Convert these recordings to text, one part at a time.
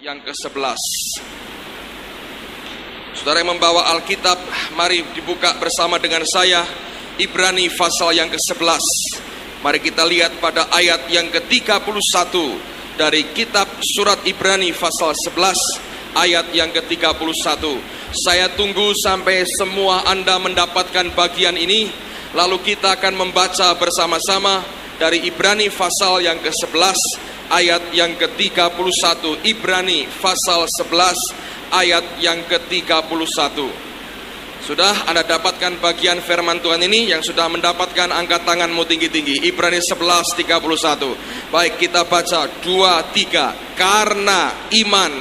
yang ke-11. Saudara yang membawa Alkitab, mari dibuka bersama dengan saya Ibrani pasal yang ke-11. Mari kita lihat pada ayat yang ke-31 dari kitab surat Ibrani pasal 11 ayat yang ke-31. Saya tunggu sampai semua Anda mendapatkan bagian ini, lalu kita akan membaca bersama-sama dari Ibrani pasal yang ke-11 ayat yang ke-31. Ibrani pasal 11 ayat yang ke-31. Sudah Anda dapatkan bagian firman Tuhan ini? Yang sudah mendapatkan, angkat tanganmu tinggi-tinggi. Ibrani 11:31. Baik, kita baca 2-3. Karena iman,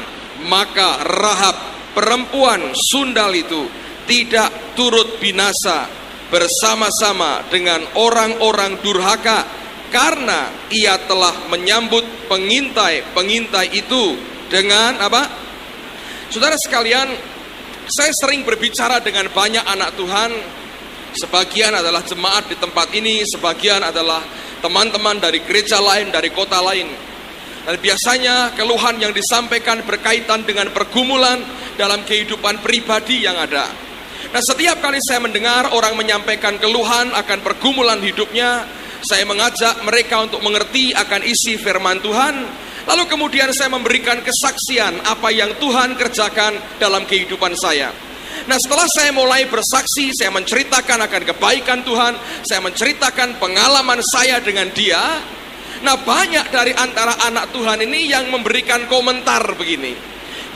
maka Rahab, perempuan sundal itu, tidak turut binasa bersama-sama dengan orang-orang durhaka, karena ia telah menyambut pengintai itu dengan apa? Saudara sekalian, saya sering berbicara dengan banyak anak Tuhan. Sebagian adalah jemaat di tempat ini, sebagian adalah teman-teman dari gereja lain, dari kota lain. Dan biasanya keluhan yang disampaikan berkaitan dengan pergumulan dalam kehidupan pribadi yang ada. Nah, setiap kali saya mendengar orang menyampaikan keluhan akan pergumulan hidupnya, saya mengajak mereka untuk mengerti akan isi firman Tuhan. Lalu kemudian saya memberikan kesaksian apa yang Tuhan kerjakan dalam kehidupan saya. Nah, setelah saya mulai bersaksi, saya menceritakan akan kebaikan Tuhan, saya menceritakan pengalaman saya dengan Dia. Nah, banyak dari antara anak Tuhan ini yang memberikan komentar begini.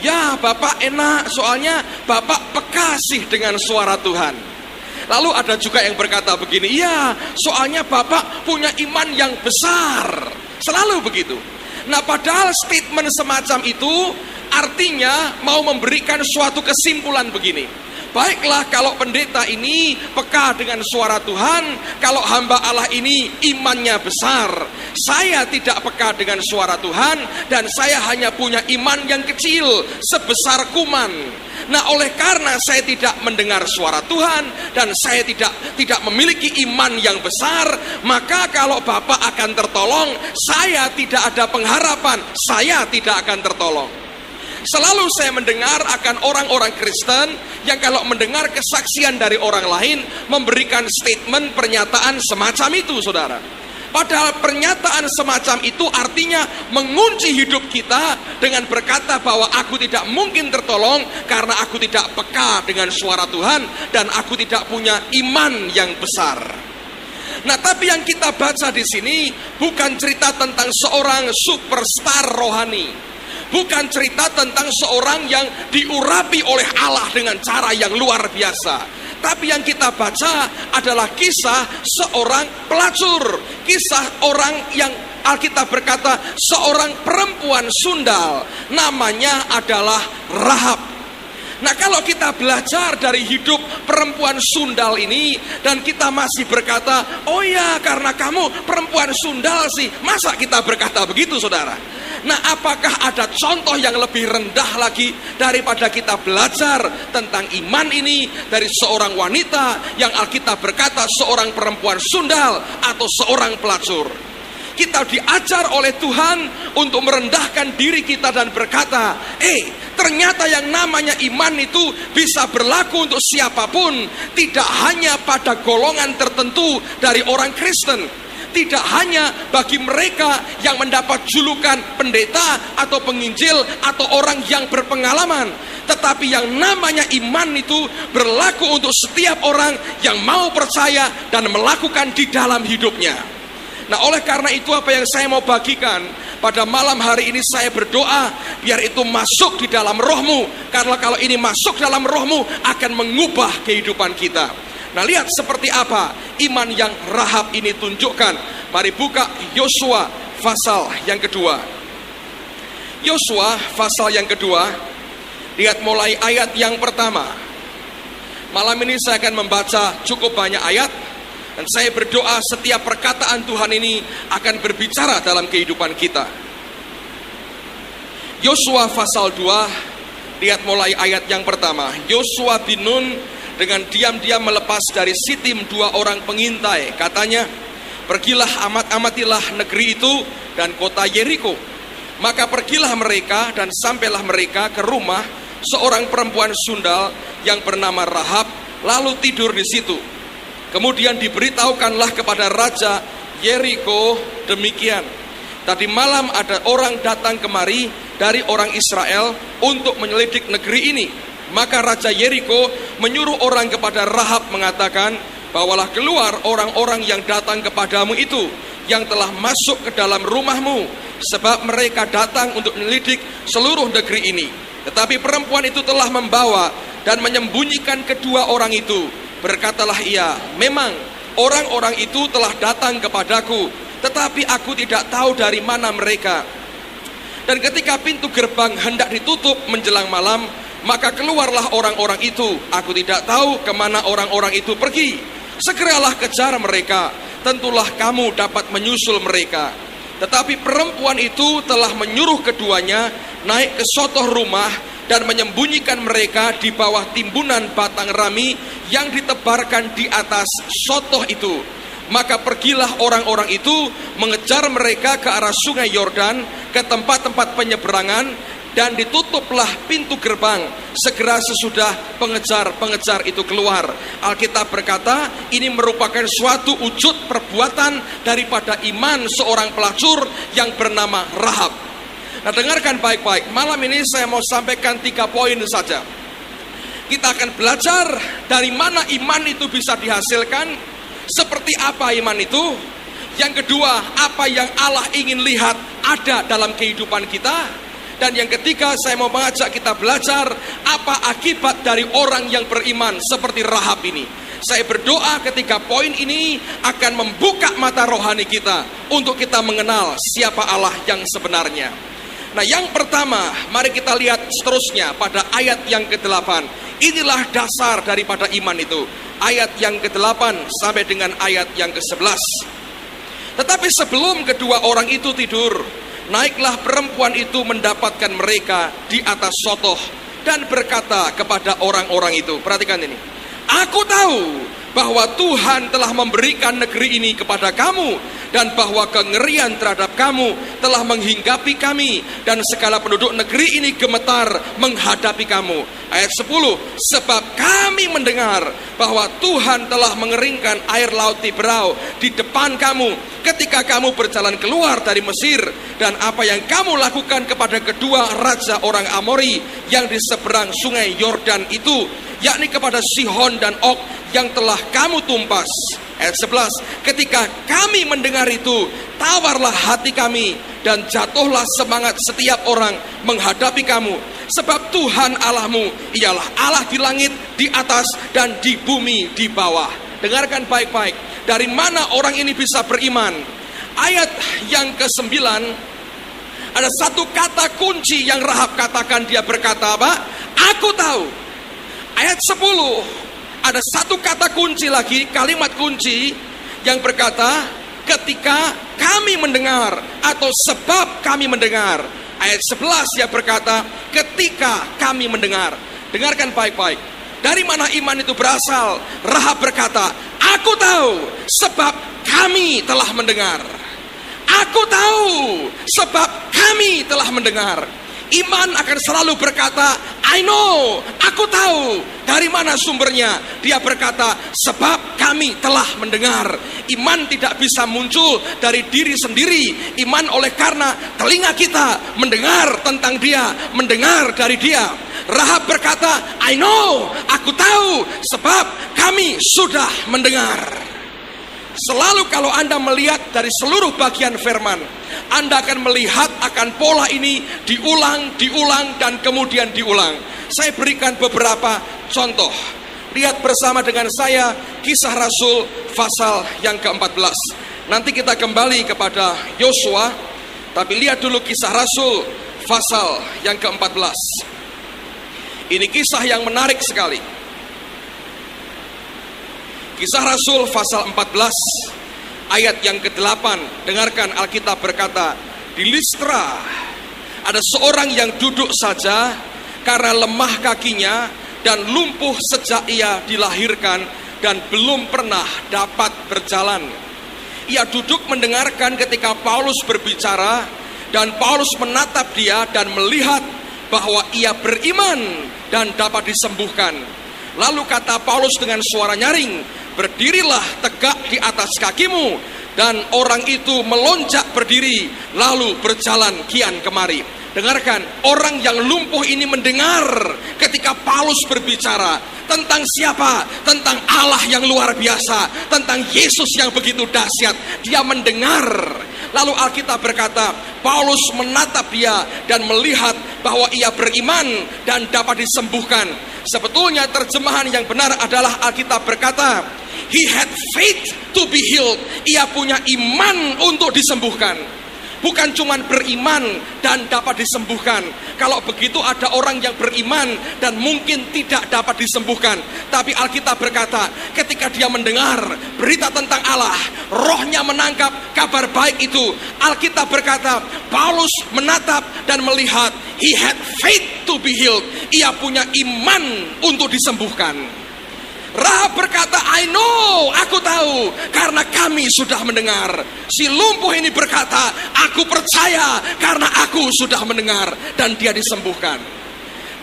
Ya, Bapak enak, soalnya Bapak peka sih dengan suara Tuhan. Lalu ada juga yang berkata begini, ya, soalnya Bapak punya iman yang besar. Selalu begitu. Nah, padahal statement semacam itu artinya mau memberikan suatu kesimpulan begini. Baiklah, kalau pendeta ini peka dengan suara Tuhan, kalau hamba Allah ini imannya besar, saya tidak peka dengan suara Tuhan, dan saya hanya punya iman yang kecil, sebesar kuman. Nah, oleh karena saya tidak mendengar suara Tuhan, dan saya tidak memiliki iman yang besar, maka kalau Bapak akan tertolong, saya tidak ada pengharapan, saya tidak akan tertolong. Selalu saya mendengar akan orang-orang Kristen yang kalau mendengar kesaksian dari orang lain memberikan statement pernyataan semacam itu, saudara. Padahal pernyataan semacam itu artinya mengunci hidup kita dengan berkata bahwa aku tidak mungkin tertolong karena aku tidak peka dengan suara Tuhan dan aku tidak punya iman yang besar. Nah, tapi yang kita baca di sini bukan cerita tentang seorang superstar rohani. Bukan cerita tentang seorang yang diurapi oleh Allah dengan cara yang luar biasa. Tapi yang kita baca adalah kisah seorang pelacur. Kisah orang yang Alkitab berkata seorang perempuan sundal. Namanya adalah Rahab. Nah, kalau kita belajar dari hidup perempuan sundal ini dan kita masih berkata, oh ya, karena kamu perempuan sundal sih, masa kita berkata begitu, saudara? Nah, apakah ada contoh yang lebih rendah lagi daripada kita belajar tentang iman ini dari seorang wanita yang Alkitab berkata seorang perempuan sundal atau seorang pelacur? Kita diajar oleh Tuhan untuk merendahkan diri kita dan berkata, ternyata yang namanya iman itu bisa berlaku untuk siapapun, tidak hanya pada golongan tertentu dari orang Kristen. Tidak hanya bagi mereka yang mendapat julukan pendeta atau penginjil atau orang yang berpengalaman, tetapi yang namanya iman itu berlaku untuk setiap orang yang mau percaya dan melakukan di dalam hidupnya. Nah, oleh karena itu apa yang saya mau bagikan pada malam hari ini, saya berdoa biar itu masuk di dalam rohmu, karena kalau ini masuk dalam rohmu akan mengubah kehidupan kita. Nah, lihat seperti apa iman yang Rahab ini tunjukkan. Mari buka Yosua pasal yang kedua. Yosua pasal yang kedua. Lihat mulai ayat yang pertama. Malam ini saya akan membaca cukup banyak ayat, dan saya berdoa setiap perkataan Tuhan ini akan berbicara dalam kehidupan kita. Yosua pasal 2. Lihat mulai ayat yang pertama. Yosua bin Nun dengan diam-diam melepas dari Sitim 2 orang pengintai. Katanya, pergilah amatilah negeri itu dan kota Yeriko. Maka pergilah mereka dan sampailah mereka ke rumah seorang perempuan sundal yang bernama Rahab, lalu tidur di situ. Kemudian diberitahukanlah kepada Raja Yeriko demikian, tadi malam ada orang datang kemari dari orang Israel untuk menyelidik negeri ini. Maka Raja Yeriko menyuruh orang kepada Rahab mengatakan, bawalah keluar orang-orang yang datang kepadamu itu, yang telah masuk ke dalam rumahmu, sebab mereka datang untuk menyelidik seluruh negeri ini. Tetapi perempuan itu telah membawa dan menyembunyikan kedua orang itu. Berkatalah ia, memang orang-orang itu telah datang kepadaku, tetapi aku tidak tahu dari mana mereka. Dan ketika pintu gerbang hendak ditutup menjelang malam, maka keluarlah orang-orang itu. Aku tidak tahu kemana orang-orang itu pergi. Segeralah kejar mereka, tentulah kamu dapat menyusul mereka. Tetapi perempuan itu telah menyuruh keduanya naik ke sotoh rumah dan menyembunyikan mereka di bawah timbunan batang rami yang ditebarkan di atas sotoh itu. Maka pergilah orang-orang itu mengejar mereka ke arah sungai Yordan, ke tempat-tempat penyeberangan, dan ditutuplah pintu gerbang segera sesudah pengejar-pengejar itu keluar. Alkitab berkata ini merupakan suatu wujud perbuatan daripada iman seorang pelacur yang bernama Rahab. Nah, dengarkan baik-baik, malam ini saya mau sampaikan 3 poin saja. Kita akan belajar dari mana iman itu bisa dihasilkan, seperti apa iman itu. Yang kedua, apa yang Allah ingin lihat ada dalam kehidupan kita. Dan yang ketiga, saya mau mengajak kita belajar apa akibat dari orang yang beriman seperti Rahab ini. Saya berdoa ketiga poin ini akan membuka mata rohani kita untuk kita mengenal siapa Allah yang sebenarnya. Nah, yang pertama, mari kita lihat seterusnya pada ayat yang ke-8. Inilah dasar daripada iman itu. Ayat yang ke-8 sampai dengan ayat yang ke-11. Tetapi sebelum kedua orang itu tidur, naiklah perempuan itu mendapatkan mereka di atas sotoh dan berkata kepada orang-orang itu, perhatikan ini, aku tahu bahwa Tuhan telah memberikan negeri ini kepada kamu, dan bahwa kengerian terhadap kamu telah menghinggapi kami, dan segala penduduk negeri ini gemetar menghadapi kamu. Ayat 10, sebab kami mendengar bahwa Tuhan telah mengeringkan air laut Tiberau di depan kamu ketika kamu berjalan keluar dari Mesir, dan apa yang kamu lakukan kepada kedua raja orang Amori yang di seberang sungai Yordan itu, yakni kepada Sihon dan Og yang telah kamu tumpas. Ayat 11, ketika kami mendengar itu, tawarlah hati kami dan jatuhlah semangat setiap orang menghadapi kamu, sebab Tuhan Allahmu ialah Allah di langit, di atas, dan di bumi di bawah. Dengarkan baik-baik, dari mana orang ini bisa beriman? Ayat yang ke-9, ada satu kata kunci yang Rahab katakan. Dia berkata apa? Aku tahu. Ayat 10, ada satu kata kunci lagi, kalimat kunci yang berkata ketika kami mendengar atau sebab kami mendengar. Ayat 11 dia berkata ketika kami mendengar. Dengarkan baik-baik, dari mana iman itu berasal? Rahab berkata, aku tahu sebab kami telah mendengar. Aku tahu sebab kami telah mendengar. Iman akan selalu berkata, I know, aku tahu. Dari mana sumbernya? Dia berkata, sebab kami telah mendengar. Iman tidak bisa muncul dari diri sendiri. Iman oleh karena telinga kita mendengar tentang dia, mendengar dari dia. Rahab berkata, I know, aku tahu, sebab kami sudah mendengar. Selalu kalau Anda melihat dari seluruh bagian firman, Anda akan melihat akan pola ini diulang, dan kemudian diulang. Saya berikan beberapa contoh. Lihat bersama dengan saya Kisah Rasul pasal yang ke-14. Nanti kita kembali kepada Yosua, tapi lihat dulu Kisah Rasul pasal yang ke-14. Ini kisah yang menarik sekali. Kisah Rasul pasal 14 ayat yang ke-8. Dengarkan, Alkitab berkata, di Listra ada seorang yang duduk saja karena lemah kakinya dan lumpuh sejak ia dilahirkan dan belum pernah dapat berjalan. Ia duduk mendengarkan ketika Paulus berbicara, Dan Paulus menatap dia dan melihat bahwa ia beriman dan dapat disembuhkan. Lalu kata Paulus dengan suara nyaring, "Berdirilah tegak di atas kakimu." Dan orang itu melonjak berdiri, lalu berjalan kian kemari. Dengarkan, orang yang lumpuh ini mendengar ketika Paulus berbicara tentang siapa? Tentang Allah yang luar biasa, tentang Yesus yang begitu dahsyat. Dia mendengar. Lalu Alkitab berkata, Paulus menatap dia dan melihat bahwa ia beriman dan dapat disembuhkan. Sebetulnya terjemahan yang benar adalah Alkitab berkata, he had faith to be healed. Ia punya iman untuk disembuhkan. Bukan cuma beriman dan dapat disembuhkan. Kalau begitu ada orang yang beriman dan mungkin tidak dapat disembuhkan. Tapi Alkitab berkata, ketika dia mendengar berita tentang Allah, rohnya menangkap kabar baik itu. Alkitab berkata, Paulus menatap dan melihat, he had faith to be healed. Ia punya iman untuk disembuhkan. Rahab berkata, I know, aku tahu, karena kami sudah mendengar. Si lumpuh ini berkata, aku percaya karena aku sudah mendengar, dan dia disembuhkan.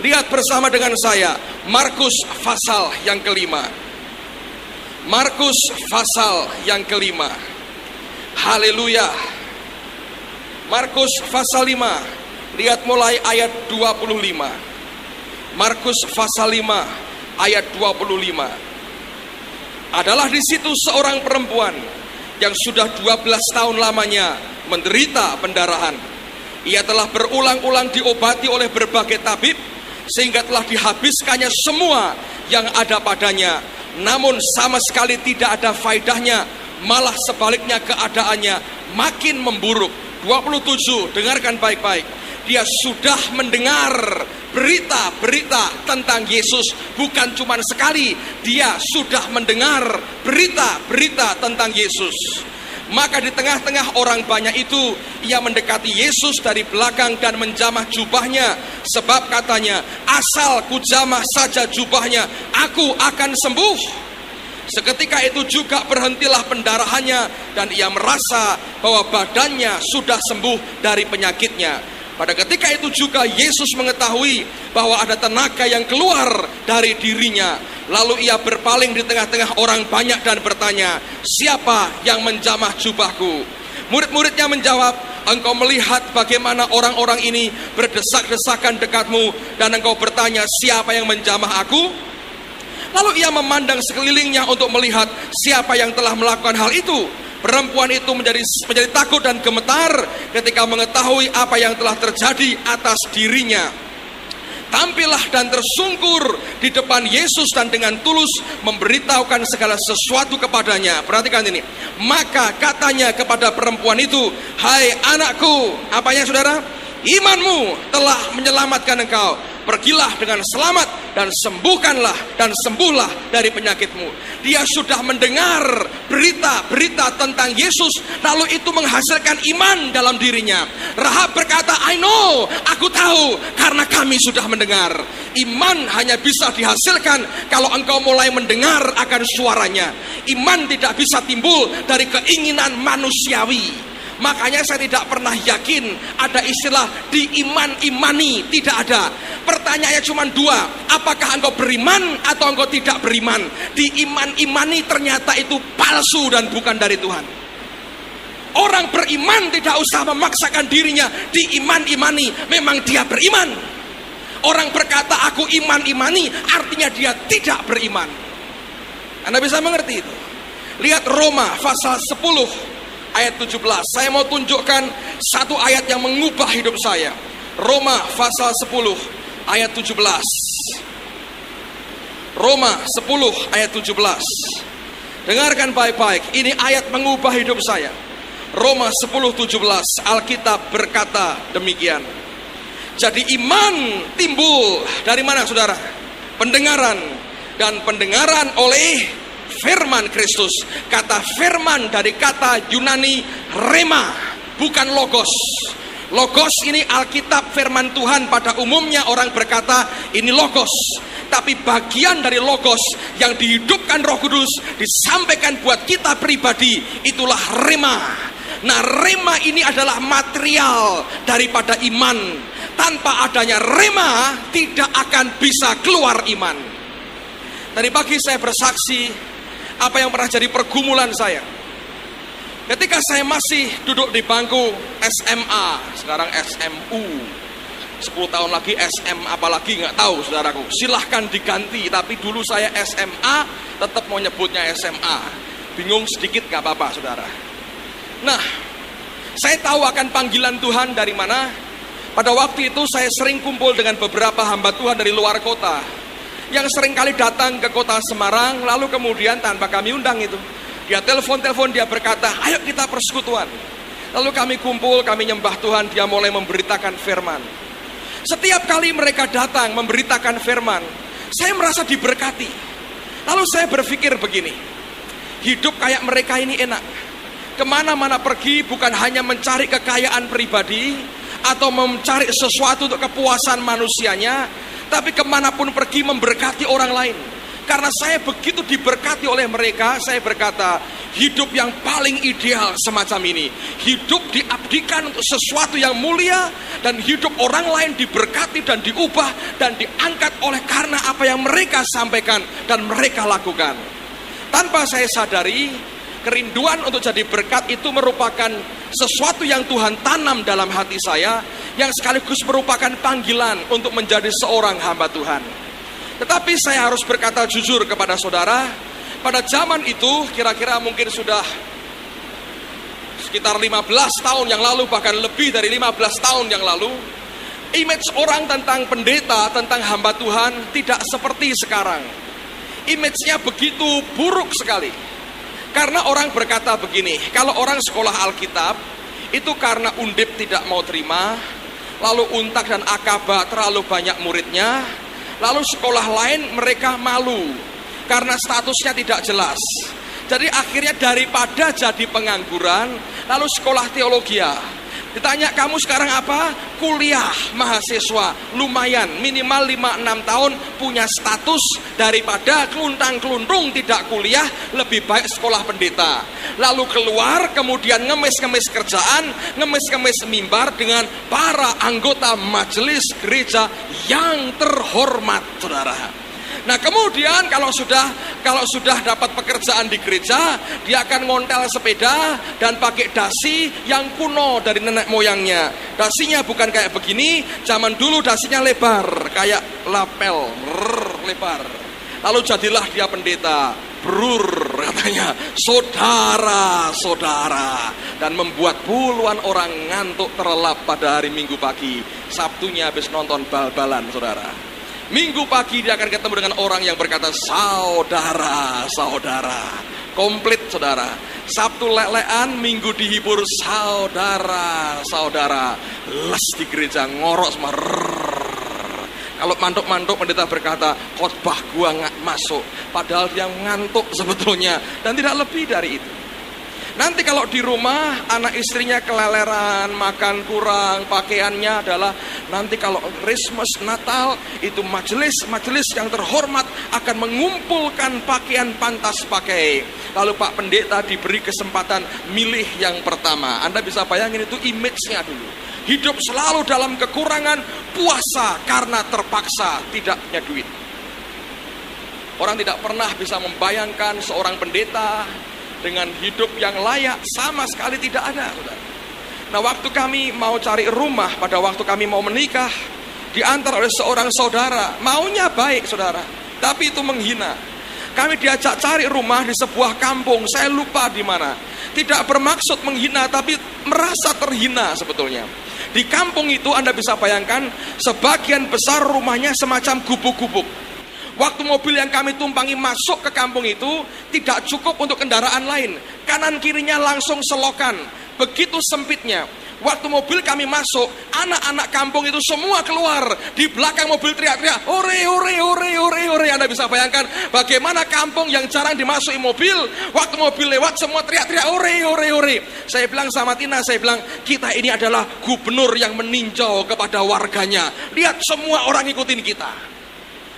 Lihat bersama dengan saya Markus pasal yang kelima. Markus pasal yang kelima. Haleluya. Markus pasal 5. Lihat mulai ayat 25. Markus pasal 5 ayat 25. Adalah di situ seorang perempuan yang sudah 12 tahun lamanya menderita pendarahan. Ia telah berulang-ulang diobati oleh berbagai tabib sehingga telah dihabiskannya semua yang ada padanya. Namun sama sekali tidak ada faedahnya, malah sebaliknya keadaannya makin memburuk. 27, dengarkan baik-baik. Dia sudah mendengar berita-berita tentang Yesus. Bukan cuma sekali, dia sudah mendengar berita-berita tentang Yesus. Maka di tengah-tengah orang banyak itu, ia mendekati Yesus dari belakang dan menjamah jubahnya. Sebab katanya, asal ku jamah saja jubahnya, aku akan sembuh. Seketika itu juga berhentilah pendarahannya dan ia merasa bahwa badannya sudah sembuh dari penyakitnya. Pada ketika itu juga Yesus mengetahui bahwa ada tenaga yang keluar dari dirinya. Lalu ia berpaling di tengah-tengah orang banyak dan bertanya, siapa yang menjamah jubahku? Murid-muridnya menjawab, engkau melihat bagaimana orang-orang ini berdesak-desakan dekatmu, dan engkau bertanya, siapa yang menjamah aku? Lalu ia memandang sekelilingnya untuk melihat siapa yang telah melakukan hal itu. Perempuan itu menjadi takut dan gemetar ketika mengetahui apa yang telah terjadi atas dirinya. Tampillah dan tersungkur di depan Yesus dan dengan tulus memberitahukan segala sesuatu kepadanya. Perhatikan ini. Maka katanya kepada perempuan itu, hai anakku, apanya saudara? Imanmu telah menyelamatkan engkau. Pergilah dengan selamat dan sembuhkanlah dan sembuhlah dari penyakitmu. Dia sudah mendengar berita-berita tentang Yesus, lalu itu menghasilkan iman dalam dirinya. Rahab berkata, I know, aku tahu, karena kami sudah mendengar. Iman hanya bisa dihasilkan kalau engkau mulai mendengar akan suaranya. Iman tidak bisa timbul dari keinginan manusiawi. Makanya saya tidak pernah yakin ada istilah diiman-imani, tidak ada. Pertanyaannya cuma dua, apakah engkau beriman atau engkau tidak beriman? Diiman-imani ternyata itu palsu dan bukan dari Tuhan. Orang beriman tidak usah memaksakan dirinya diiman-imani, memang dia beriman. Orang berkata aku iman-imani, artinya dia tidak beriman. Anda bisa mengerti itu. Lihat Roma pasal 10 ayat 17. Saya mau tunjukkan satu ayat yang mengubah hidup saya. Roma pasal 10 ayat 17. Roma 10 ayat 17. Dengarkan baik-baik, ini ayat mengubah hidup saya. Roma 10:17, Alkitab berkata demikian. Jadi iman timbul dari mana saudara? Pendengaran, dan pendengaran oleh firman Kristus. Kata firman dari kata Yunani rema, bukan logos. Logos ini Alkitab firman Tuhan, pada umumnya orang berkata ini logos. Tapi bagian dari logos yang dihidupkan Roh Kudus disampaikan buat kita pribadi, itulah rema. Nah, rema ini adalah material daripada iman. Tanpa adanya rema, tidak akan bisa keluar iman. Tadi pagi saya bersaksi apa yang pernah jadi pergumulan saya. Ketika saya masih duduk di bangku SMA, sekarang SMU, 10 tahun lagi SM apalagi nggak tahu saudaraku. Silahkan diganti, tapi dulu saya SMA, tetap mau nyebutnya SMA. Bingung sedikit nggak apa-apa saudara. Nah, saya tahu akan panggilan Tuhan dari mana. Pada waktu itu saya sering kumpul dengan beberapa hamba Tuhan dari luar kota, yang sering kali datang ke kota Semarang, lalu kemudian tanpa kami undang itu, dia telepon, dia berkata, ayo kita persekutuan. Lalu kami kumpul, kami nyembah Tuhan, dia mulai memberitakan firman. Setiap kali mereka datang memberitakan firman, saya merasa diberkati. Lalu saya berpikir begini, hidup kayak mereka ini enak. Kemana-mana pergi bukan hanya mencari kekayaan pribadi, atau mencari sesuatu untuk kepuasan manusianya, tapi kemanapun pergi memberkati orang lain. Karena saya begitu diberkati oleh mereka, saya berkata, hidup yang paling ideal semacam ini, hidup diabdikan untuk sesuatu yang mulia, dan hidup orang lain diberkati dan diubah dan diangkat oleh karena apa yang mereka sampaikan dan mereka lakukan. Tanpa saya sadari, kerinduan untuk jadi berkat itu merupakan sesuatu yang Tuhan tanam dalam hati saya, yang sekaligus merupakan panggilan untuk menjadi seorang hamba Tuhan. Tetapi saya harus berkata jujur kepada saudara, pada zaman itu kira-kira mungkin sudah sekitar 15 tahun yang lalu, bahkan lebih dari 15 tahun yang lalu, image orang tentang pendeta, tentang hamba Tuhan tidak seperti sekarang. Image-nya begitu buruk sekali. Karena orang berkata begini, kalau orang sekolah Alkitab itu karena Undip tidak mau terima, lalu Untak dan Akaba terlalu banyak muridnya, lalu sekolah lain mereka malu karena statusnya tidak jelas. Jadi akhirnya daripada jadi pengangguran, lalu sekolah teologi. Ditanya, kamu sekarang apa? Kuliah mahasiswa, lumayan, minimal 5-6 tahun punya status, daripada keluntang-keluntung tidak kuliah, lebih baik sekolah pendeta. Lalu keluar, kemudian ngemis-ngemis kerjaan, ngemis-ngemis mimbar dengan para anggota majelis gereja yang terhormat, saudara. Nah kemudian kalau sudah dapat pekerjaan di gereja, dia akan ngontel sepeda dan pakai dasi yang kuno dari nenek moyangnya. Dasinya bukan kayak begini, zaman dulu dasinya lebar, kayak lapel, lebar. Lalu jadilah dia pendeta, katanya, saudara-saudara, dan membuat puluhan orang ngantuk terlelap pada hari Minggu pagi. Sabtunya habis nonton bal-balan, saudara. Minggu pagi dia akan ketemu dengan orang yang berkata saudara, saudara. Komplit, saudara. Sabtu lelean, Minggu dihibur saudara, saudara. Les di gereja, ngorok semua. Kalau mantuk-mantuk pendeta berkata, khotbah gua nggak masuk. Padahal dia ngantuk sebetulnya, dan tidak lebih dari itu. Nanti kalau di rumah anak istrinya keleleran, makan kurang, pakaiannya adalah nanti kalau Christmas, Natal, itu majelis yang terhormat akan mengumpulkan pakaian pantas pakai. Lalu Pak Pendeta diberi kesempatan milih yang pertama. Anda bisa bayangin itu image-nya dulu. Hidup selalu dalam kekurangan, puasa karena terpaksa tidak punya duit. Orang tidak pernah bisa membayangkan seorang pendeta dengan hidup yang layak, sama sekali tidak ada, saudara. Nah, waktu kami mau cari rumah, pada waktu kami mau menikah, diantar oleh seorang saudara, maunya baik, saudara, tapi itu menghina. Kami diajak cari rumah di sebuah kampung, saya lupa di mana. Tidak bermaksud menghina, tapi merasa terhina sebetulnya. Di kampung itu Anda bisa bayangkan, sebagian besar rumahnya semacam gubuk-gubuk. Waktu mobil yang kami tumpangi masuk ke kampung itu tidak cukup untuk kendaraan lain. Kanan kirinya langsung selokan. Begitu sempitnya. Waktu mobil kami masuk, anak-anak kampung itu semua keluar. Di belakang mobil teriak-teriak, ore, ore, ore, ore, ore. Anda bisa bayangkan bagaimana kampung yang jarang dimasuki mobil. Waktu mobil lewat semua teriak-teriak, ore, ore, ore. Saya bilang sama Tina, saya bilang, kita ini adalah gubernur yang meninjau kepada warganya. Lihat semua orang ikutin kita.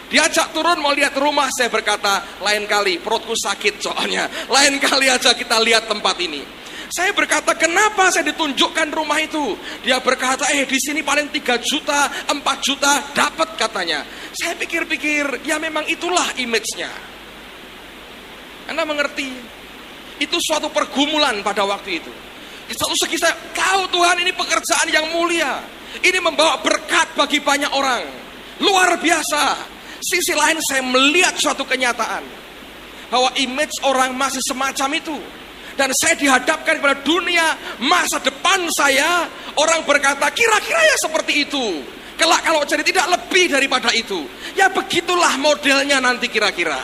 Diajak turun mau lihat rumah, saya berkata, lain kali, perutku sakit soalnya. Lain kali aja kita lihat tempat ini. Saya berkata, kenapa saya ditunjukkan rumah itu? Dia berkata, di sini paling 3 juta, 4 juta dapat katanya. Saya pikir-pikir, ya memang itulah image-nya. Anda mengerti? Itu suatu pergumulan pada waktu itu. Di satu segi saya tahu Tuhan ini pekerjaan yang mulia. Ini membawa berkat bagi banyak orang. Luar biasa. Sisi lain saya melihat suatu kenyataan. Bahwa image orang masih semacam itu. Dan saya dihadapkan kepada dunia masa depan saya. Orang berkata kira-kira ya seperti itu. Kelak kalau jadi tidak lebih daripada itu. Ya begitulah modelnya nanti kira-kira.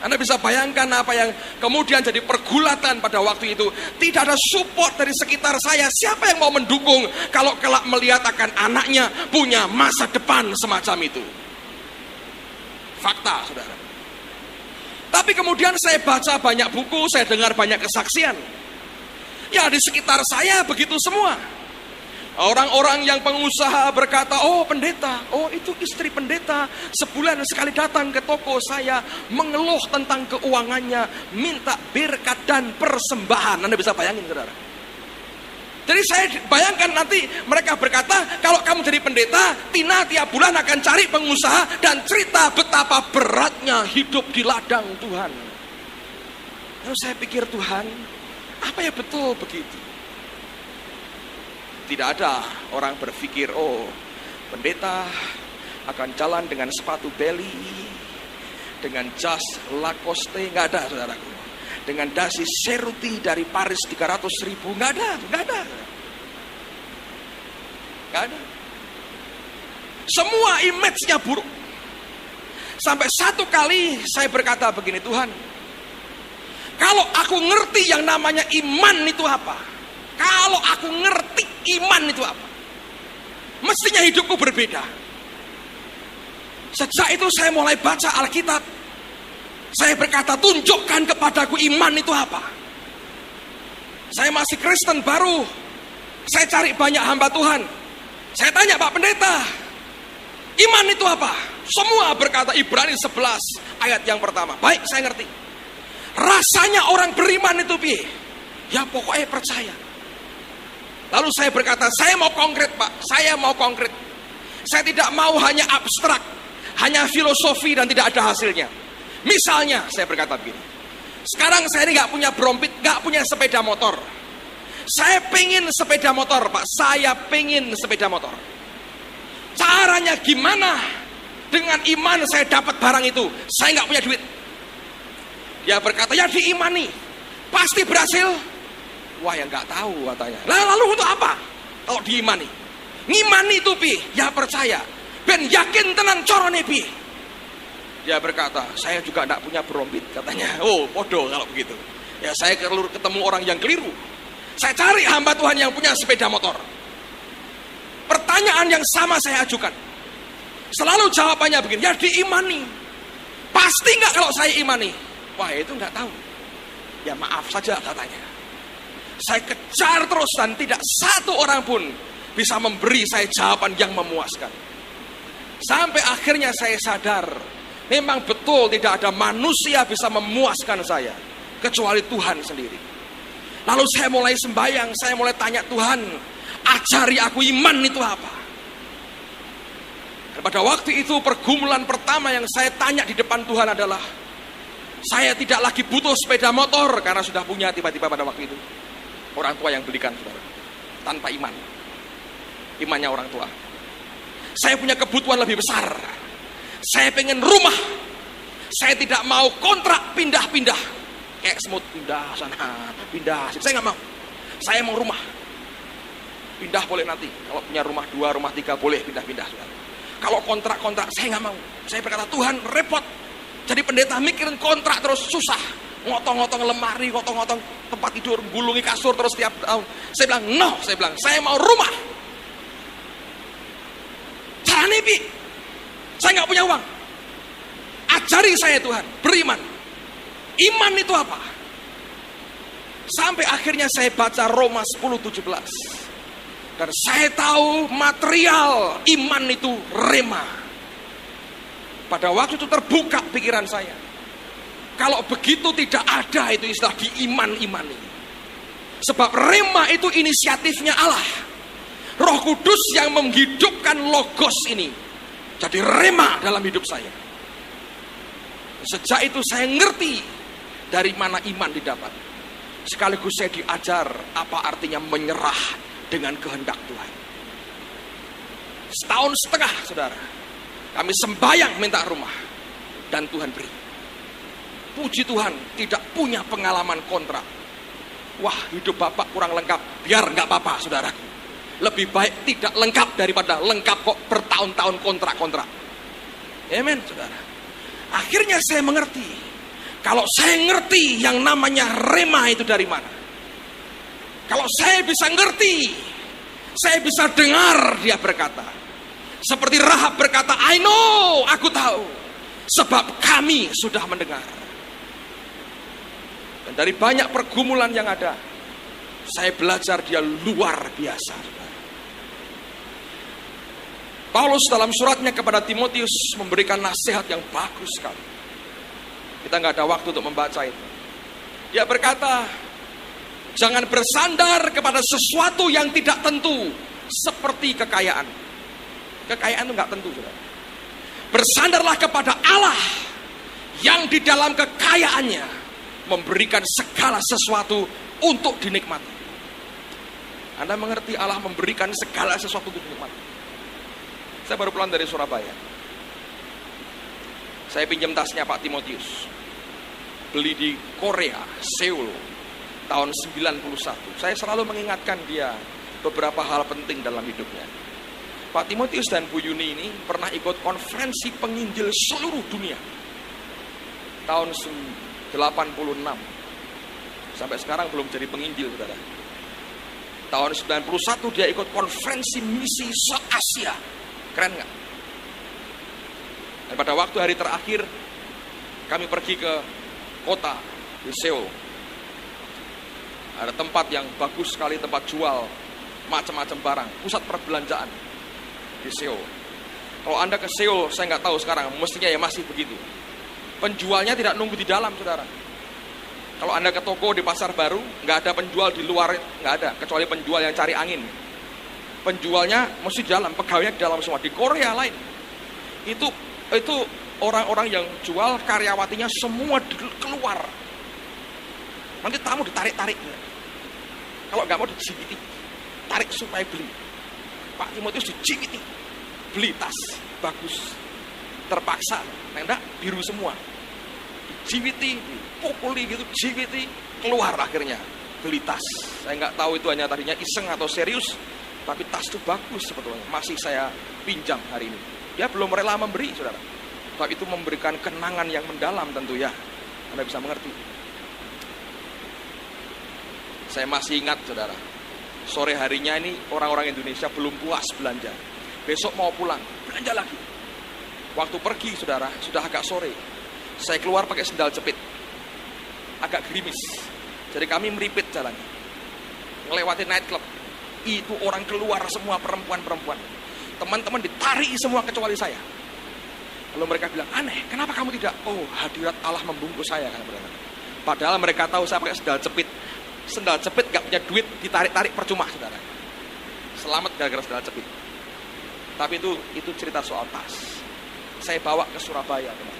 Anda bisa bayangkan apa yang kemudian jadi pergulatan pada waktu itu. Tidak ada support dari sekitar saya. Siapa yang mau mendukung kalau kelak melihat akan anaknya punya masa depan semacam itu. Fakta, saudara. Tapi kemudian saya baca banyak buku, saya dengar banyak kesaksian. Ya di sekitar saya begitu semua. Orang-orang yang pengusaha berkata, oh pendeta, oh itu istri pendeta sebulan sekali datang ke toko saya mengeluh tentang keuangannya, minta berkat dan persembahan. Anda bisa bayangin, saudara. Jadi saya bayangkan nanti mereka berkata, kalau kamu jadi pendeta, Tina tiap bulan akan cari pengusaha dan cerita betapa beratnya hidup di ladang Tuhan. Lalu saya pikir, Tuhan, apa ya betul begitu? Tidak ada orang berpikir, oh pendeta akan jalan dengan sepatu Belly, dengan jas Lacoste, nggak ada, saudaraku. Dengan dasi Ceruti dari Paris 300.000, nggak ada. Semua image-nya buruk. Sampai satu kali saya berkata begini, Tuhan, kalau aku ngerti yang namanya iman itu apa, kalau aku ngerti iman itu apa, mestinya hidupku berbeda. Sejak itu saya mulai baca Alkitab. Saya berkata, tunjukkan kepadaku iman itu apa. Saya masih Kristen baru. Saya cari banyak hamba Tuhan. Saya tanya, Pak Pendeta, iman itu apa? Semua berkata Ibrani 11 ayat yang pertama. Baik, saya ngerti. Rasanya orang beriman itu piye? Ya pokoknya percaya. Lalu saya berkata, saya mau konkret Pak. Saya mau konkret. Saya tidak mau hanya abstrak, hanya filosofi dan tidak ada hasilnya. Misalnya, saya berkata begini. Sekarang saya ini gak punya brompit, gak punya sepeda motor. Saya pengen sepeda motor, Pak. Saya pengen sepeda motor. Caranya gimana? Dengan iman saya dapat barang itu. Saya gak punya duit. Dia berkata, ya diimani. Pasti berhasil. Wah, ya gak tahu katanya. Lalu untuk apa? Kalau diimani. Ngimani itu pi, ya percaya. Ben yakin tenan corone pi. Dia berkata, saya juga tidak punya brompit katanya. Oh, bodoh kalau begitu. Ya saya ketemu orang yang keliru. Saya cari hamba Tuhan yang punya sepeda motor. Pertanyaan yang sama saya ajukan. Selalu jawabannya begini, ya diimani. Pasti nggak kalau saya imani? Wah, itu nggak tahu. Ya maaf saja katanya. Saya kejar terus dan tidak satu orang pun bisa memberi saya jawaban yang memuaskan. Sampai akhirnya saya sadar, memang betul tidak ada manusia bisa memuaskan saya kecuali Tuhan sendiri. Lalu saya mulai sembahyang, saya mulai tanya Tuhan, ajari aku iman itu apa. Dan pada waktu itu pergumulan pertama yang saya tanya di depan Tuhan adalah, saya tidak lagi butuh sepeda motor karena sudah punya tiba-tiba pada waktu itu. Orang tua yang belikan, saudara, tanpa iman. Imannya orang tua. Saya punya kebutuhan lebih besar. Saya pengen rumah. Saya tidak mau kontrak pindah-pindah. Kayak semut pindah sana, pindah. Saya nggak mau. Saya mau rumah. Pindah boleh nanti. Kalau punya rumah 2, rumah 3 boleh pindah-pindah. Kalau kontrak-kontrak saya nggak mau. Saya berkata, Tuhan repot. Jadi pendeta mikirin kontrak terus susah. Ngotong-ngotong lemari, ngotong-ngotong tempat tidur, gulungi kasur terus tiap tahun. Saya bilang, no. Saya mau rumah. Caranya Pi. Saya nggak punya uang. Ajari saya Tuhan, beriman. Iman itu apa? Sampai akhirnya saya baca Roma 10:17. Dan saya tahu material iman itu rema. Pada waktu itu terbuka pikiran saya. Kalau begitu tidak ada itu istilah diiman-imani. Sebab rema itu inisiatifnya Allah. Roh Kudus yang menghidupkan logos ini jadi rema dalam hidup saya. Sejak itu saya ngerti dari mana iman didapat. Sekaligus saya diajar apa artinya menyerah dengan kehendak Tuhan. Setahun setengah, saudara, kami sembahyang minta rumah, dan Tuhan beri. Puji Tuhan, tidak punya pengalaman kontrak. Wah, hidup Bapak kurang lengkap. Biar nggak apa-apa, saudaraku. Lebih baik tidak lengkap daripada lengkap kok bertahun-tahun kontrak-kontrak. Amen, saudara. Akhirnya saya mengerti. Kalau saya ngerti yang namanya rema itu dari mana. Kalau saya bisa ngerti, saya bisa dengar dia berkata. Seperti Rahab berkata, I know, aku tahu. Sebab kami sudah mendengar. Dan dari banyak pergumulan yang ada, saya belajar dia luar biasa. Paulus dalam suratnya kepada Timotius memberikan nasihat yang bagus sekali. Kita nggak ada waktu untuk membaca itu. Dia berkata, jangan bersandar kepada sesuatu yang tidak tentu, seperti kekayaan. Kekayaan itu nggak tentu, saudara. Bersandarlah kepada Allah yang di dalam kekayaannya memberikan segala sesuatu untuk dinikmati. Anda mengerti Allah memberikan segala sesuatu untuk dinikmati. Saya baru pulang dari Surabaya. Saya pinjam tasnya Pak Timotius. Beli di Korea, Seoul, tahun 91. Saya selalu mengingatkan dia beberapa hal penting dalam hidupnya. Pak Timotius dan Bu Yuni ini pernah ikut konferensi penginjil seluruh dunia. Tahun 86. Sampai sekarang belum jadi penginjil, saudara. Tahun 91 dia ikut konferensi misi se-Asia. Keren nggak? Dan pada waktu hari terakhir, kami pergi ke kota di Seoul. Ada tempat yang bagus sekali, tempat jual macam-macam barang, pusat perbelanjaan di Seoul. Kalau Anda ke Seoul, saya nggak tahu sekarang, mestinya ya masih begitu. Penjualnya tidak nunggu di dalam, saudara. Kalau Anda ke toko di pasar baru, nggak ada penjual di luar, nggak ada, kecuali penjual yang cari angin. Penjualnya mesti di dalam, pegawainya di dalam semua. Di Korea lain, itu orang-orang yang jual, karyawatinya semua keluar. Nanti tamu ditarik-tarik. Kalau nggak mau dijibiti, tarik supaya beli. Pak Timotius dijibiti, beli tas bagus, terpaksa, enggak biru semua, dijibiti, dipukuli gitu, dijibiti, keluar akhirnya beli tas. Saya nggak tahu itu hanya tadinya iseng atau serius, tapi tas itu bagus sebetulnya, masih saya pinjam hari ini. Dia belum rela memberi, saudara. Tapi itu memberikan kenangan yang mendalam tentu ya, Anda bisa mengerti. Saya masih ingat, saudara, sore harinya ini orang-orang Indonesia belum puas belanja. Besok mau pulang, belanja lagi. Waktu pergi, saudara, sudah agak sore. Saya keluar pakai sendal jepit, agak gerimis. Jadi kami meripit jalan, melewati night club. Itu orang keluar semua, perempuan-perempuan. Teman-teman ditarik semua kecuali saya. Lalu mereka bilang, aneh, kenapa kamu tidak? Oh, hadirat Allah membungkus saya. Padahal mereka tahu saya pakai sendal jepit. Sendal jepit gak punya duit, ditarik-tarik percuma, saudara. Selamat gara-gara sendal jepit. Tapi itu cerita soal tas. Saya bawa ke Surabaya, teman.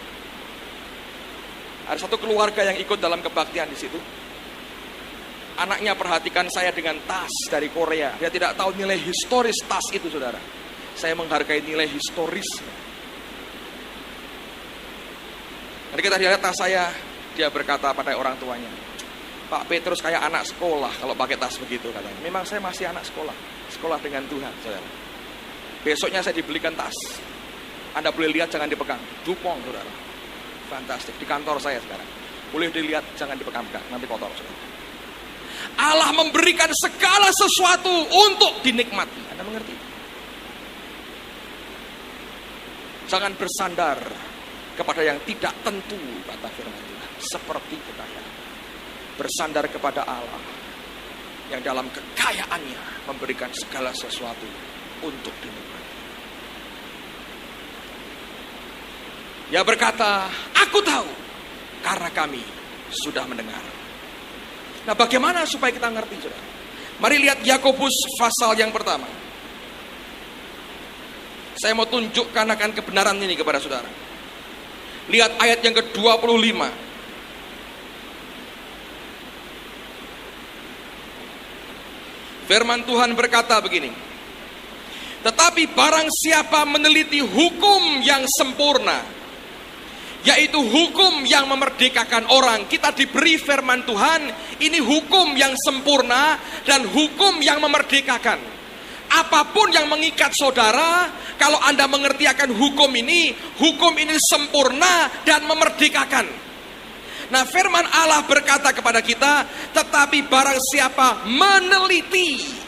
Ada satu keluarga yang ikut dalam kebaktian di situ. Anaknya perhatikan saya dengan tas dari Korea. Dia tidak tahu nilai historis tas itu, saudara. Saya menghargai nilai historisnya. Nanti kita lihat tas saya, dia berkata pada orang tuanya, Pak Petrus kayak anak sekolah kalau pakai tas begitu, katanya. Memang saya masih anak sekolah, sekolah dengan Tuhan, saudara. Besoknya saya dibelikan tas. Anda boleh lihat, jangan dipegang. Dupong, saudara. Fantastik, di kantor saya sekarang. Boleh dilihat, jangan dipegang-pegang, nanti kotor, saudara. Allah memberikan segala sesuatu untuk dinikmati. Anda mengerti? Jangan bersandar kepada yang tidak tentu, kata firman Tuhan. Seperti kekayaan. Bersandar kepada Allah yang dalam kekayaannya memberikan segala sesuatu untuk dinikmati. Dia berkata, aku tahu karena kami sudah mendengar. Nah, bagaimana supaya kita ngerti, saudara? Mari lihat Yakobus pasal yang pertama. Saya mau tunjukkan akan kebenaran ini kepada saudara. Lihat ayat yang ke-25. Firman Tuhan berkata begini. Tetapi barang siapa meneliti hukum yang sempurna, yaitu hukum yang memerdekakan orang. Kita diberi firman Tuhan, ini hukum yang sempurna dan hukum yang memerdekakan. Apapun yang mengikat saudara, kalau Anda mengerti akan hukum ini sempurna dan memerdekakan. Nah, firman Allah berkata kepada kita, tetapi barang siapa meneliti.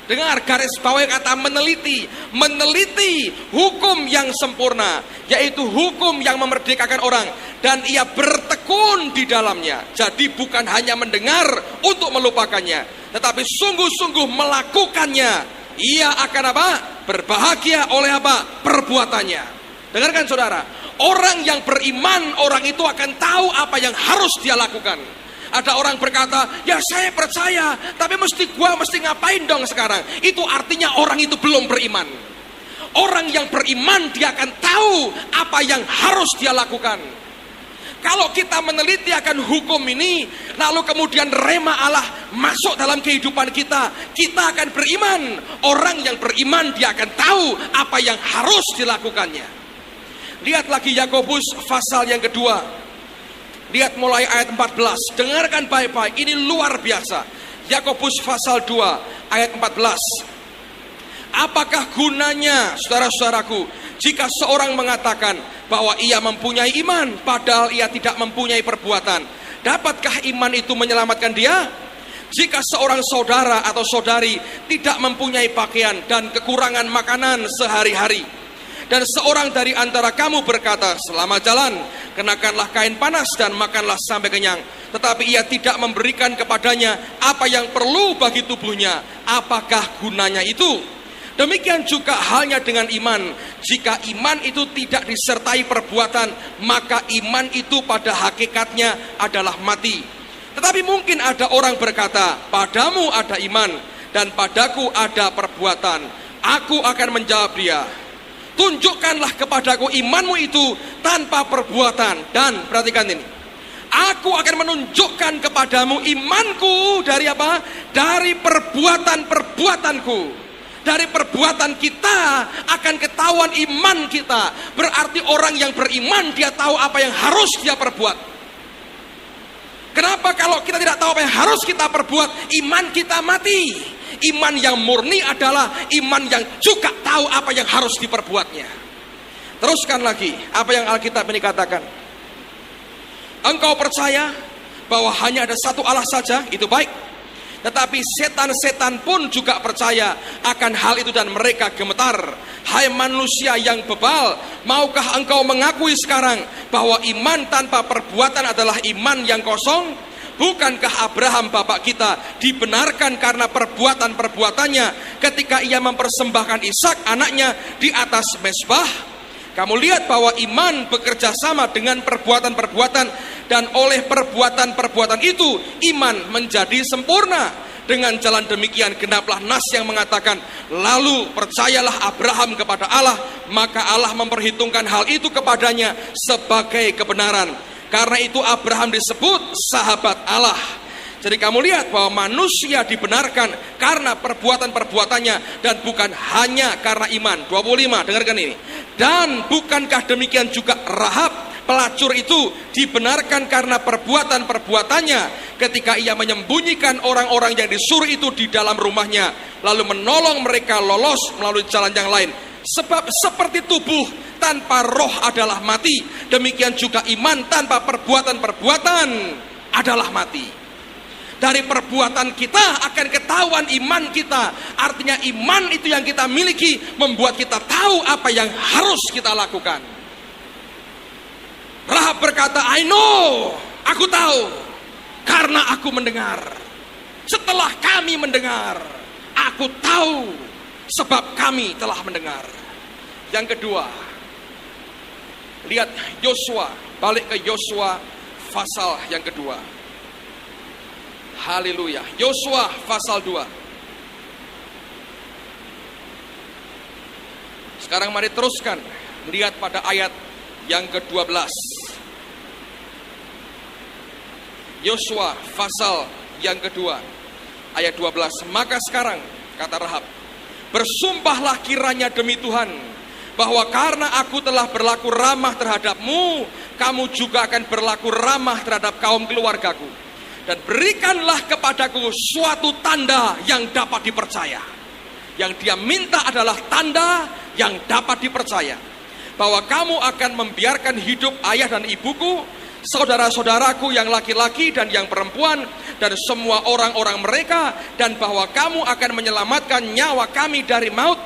Dengar, garis bawah kata meneliti. Meneliti hukum yang sempurna, yaitu hukum yang memerdekakan orang, dan ia bertekun di dalamnya. Jadi bukan hanya mendengar untuk melupakannya, tetapi sungguh-sungguh melakukannya. Ia akan apa? Berbahagia oleh apa? Perbuatannya. Dengarkan saudara, orang yang beriman, orang itu akan tahu apa yang harus dia lakukan. Ada orang berkata, ya saya percaya, tapi mesti ngapain dong sekarang? Itu artinya orang itu belum beriman. Orang yang beriman, dia akan tahu apa yang harus dia lakukan. Kalau kita meneliti akan hukum ini, lalu kemudian rema Allah masuk dalam kehidupan kita, kita akan beriman. Orang yang beriman, dia akan tahu apa yang harus dilakukannya. Lihat lagi Yakobus pasal yang kedua. Lihat mulai ayat 14. Dengarkan baik-baik, ini luar biasa. Yakobus pasal 2 ayat 14. Apakah gunanya, saudara-saudaraku, jika seorang mengatakan bahwa ia mempunyai iman, padahal ia tidak mempunyai perbuatan? Dapatkah iman itu menyelamatkan dia? Jika seorang saudara atau saudari tidak mempunyai pakaian dan kekurangan makanan sehari-hari, dan seorang dari antara kamu berkata, selamat jalan, kenakanlah kain panas dan makanlah sampai kenyang, tetapi ia tidak memberikan kepadanya apa yang perlu bagi tubuhnya, apakah gunanya itu? Demikian juga halnya dengan iman. Jika iman itu tidak disertai perbuatan, maka iman itu pada hakikatnya adalah mati. Tetapi mungkin ada orang berkata, padamu ada iman dan padaku ada perbuatan. Aku akan menjawab dia, tunjukkanlah kepadaku imanmu itu tanpa perbuatan. Dan perhatikan ini, aku akan menunjukkan kepadamu imanku dari apa? Dari perbuatan-perbuatanku. Dari perbuatan kita akan ketahuan iman kita. Berarti orang yang beriman, dia tahu apa yang harus dia perbuat. Kenapa kalau kita tidak tahu apa yang harus kita perbuat, iman kita mati. Iman yang murni adalah iman yang juga tahu apa yang harus diperbuatnya. Teruskan lagi apa yang Alkitab ini katakan. Engkau percaya bahwa hanya ada satu Allah saja, itu baik. Tetapi setan-setan pun juga percaya akan hal itu dan mereka gemetar. Hai manusia yang bebal, maukah engkau mengakui sekarang bahwa iman tanpa perbuatan adalah iman yang kosong? Bukankah Abraham bapak kita dibenarkan karena perbuatan-perbuatannya ketika ia mempersembahkan Ishak anaknya di atas mezbah? Kamu lihat bahwa iman bekerja sama dengan perbuatan-perbuatan, dan oleh perbuatan-perbuatan itu iman menjadi sempurna. Dengan jalan demikian genaplah nas yang mengatakan, lalu percayalah Abraham kepada Allah, maka Allah memperhitungkan hal itu kepadanya sebagai kebenaran. Karena itu Abraham disebut sahabat Allah. Jadi kamu lihat bahwa manusia dibenarkan karena perbuatan-perbuatannya dan bukan hanya karena iman. 25, dengarkan ini. Dan bukankah demikian juga Rahab pelacur itu dibenarkan karena perbuatan-perbuatannya ketika ia menyembunyikan orang-orang yang disuruh itu di dalam rumahnya, lalu menolong mereka lolos melalui jalan yang lain. Sebab seperti tubuh tanpa roh adalah mati, demikian juga iman tanpa perbuatan-perbuatan adalah mati. Dari perbuatan kita akan ketahuan iman kita. Artinya iman itu yang kita miliki membuat kita tahu apa yang harus kita lakukan. Rahab berkata, I know, aku tahu, karena aku mendengar. Setelah kami mendengar, aku tahu, sebab kami telah mendengar. Yang kedua, lihat Yosua, balik ke Yosua pasal yang kedua. Haleluya. Yosua pasal 2. Sekarang mari teruskan lihat pada ayat yang ke-12. Yosua pasal yang kedua ayat 12. Maka sekarang, kata Rahab, bersumpahlah kiranya demi Tuhan, bahwa karena aku telah berlaku ramah terhadapmu, kamu juga akan berlaku ramah terhadap kaum keluargaku. Dan berikanlah kepadaku suatu tanda yang dapat dipercaya. Yang dia minta adalah tanda yang dapat dipercaya, bahwa kamu akan membiarkan hidup ayah dan ibuku, saudara-saudaraku yang laki-laki dan yang perempuan, dan semua orang-orang mereka, dan bahwa kamu akan menyelamatkan nyawa kami dari maut.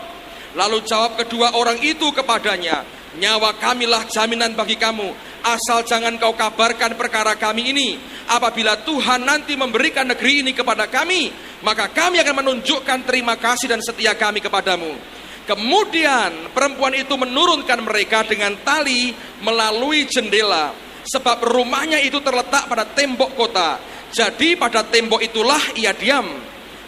Lalu jawab kedua orang itu kepadanya, nyawa kamilah jaminan bagi kamu, asal jangan kau kabarkan perkara kami ini. Apabila Tuhan nanti memberikan negeri ini kepada kami, maka kami akan menunjukkan terima kasih dan setia kami kepadamu. Kemudian perempuan itu menurunkan mereka dengan tali melalui jendela, sebab rumahnya itu terletak pada tembok kota. Jadi pada tembok itulah ia diam.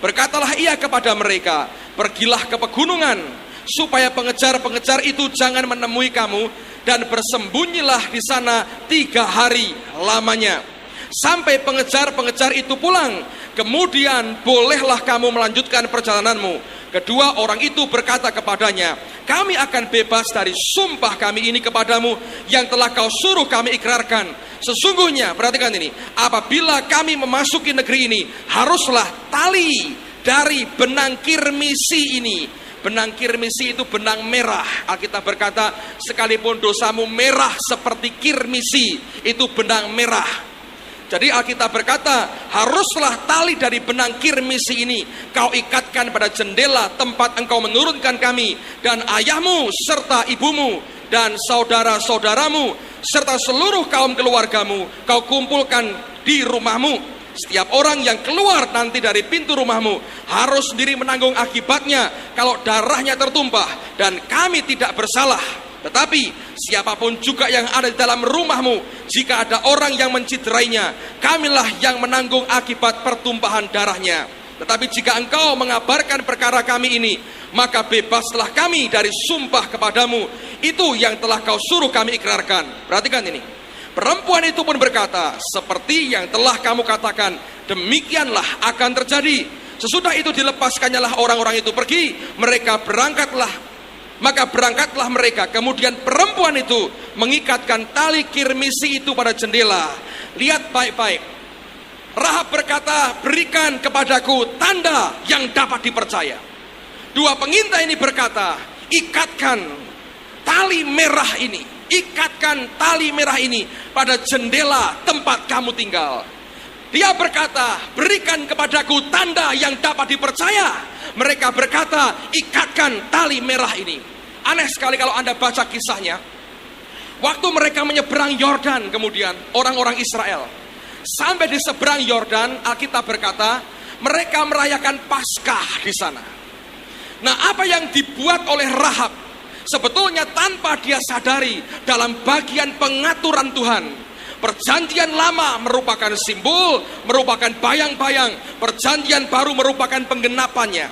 Berkatalah ia kepada mereka, pergilah ke pegunungan, supaya pengejar-pengejar itu jangan menemui kamu, dan bersembunyilah di sana 3 hari lamanya, sampai pengejar-pengejar itu pulang. Kemudian bolehlah kamu melanjutkan perjalananmu. Kedua orang itu berkata kepadanya, kami akan bebas dari sumpah kami ini kepadamu, yang telah kau suruh kami ikrarkan. Sesungguhnya, perhatikan ini, apabila kami memasuki negeri ini, haruslah tali dari benang kirmisi ini. Benang kirmisi itu benang merah. Alkitab berkata, sekalipun dosamu merah seperti kirmisi, itu benang merah. Jadi Alkitab berkata, haruslah tali dari benang kirmisi ini kau ikatkan pada jendela tempat engkau menurunkan kami, dan ayahmu serta ibumu dan saudara-saudaramu serta seluruh kaum keluargamu kau kumpulkan di rumahmu. Setiap orang yang keluar nanti dari pintu rumahmu harus sendiri menanggung akibatnya kalau darahnya tertumpah, dan kami tidak bersalah. Tetapi siapapun juga yang ada di dalam rumahmu, jika ada orang yang menciderainya, kamilah yang menanggung akibat pertumpahan darahnya. Tetapi jika engkau mengabarkan perkara kami ini, maka bebaslah kami dari sumpah kepadamu itu yang telah kau suruh kami ikrarkan. Perhatikan ini. Perempuan itu pun berkata, seperti yang telah kamu katakan, demikianlah akan terjadi. Sesudah itu dilepaskannya orang-orang itu pergi, maka berangkatlah mereka. Kemudian perempuan itu mengikatkan tali kirmisi itu pada jendela. Lihat baik-baik. Rahab berkata, berikan kepadaku tanda yang dapat dipercaya. Dua pengintai ini berkata, ikatkan tali merah ini. Ikatkan tali merah ini pada jendela tempat kamu tinggal. Dia berkata, berikan kepadaku tanda yang dapat dipercaya. Mereka berkata, ikatkan tali merah ini. Aneh sekali kalau Anda baca kisahnya. Waktu mereka menyeberang Yordan, kemudian orang-orang Israel sampai di seberang Yordan, Alkitab berkata, mereka merayakan Paskah di sana. Nah, apa yang dibuat oleh Rahab sebetulnya tanpa dia sadari dalam bagian pengaturan Tuhan. Perjanjian lama merupakan simbol, merupakan bayang-bayang. Perjanjian baru merupakan penggenapannya.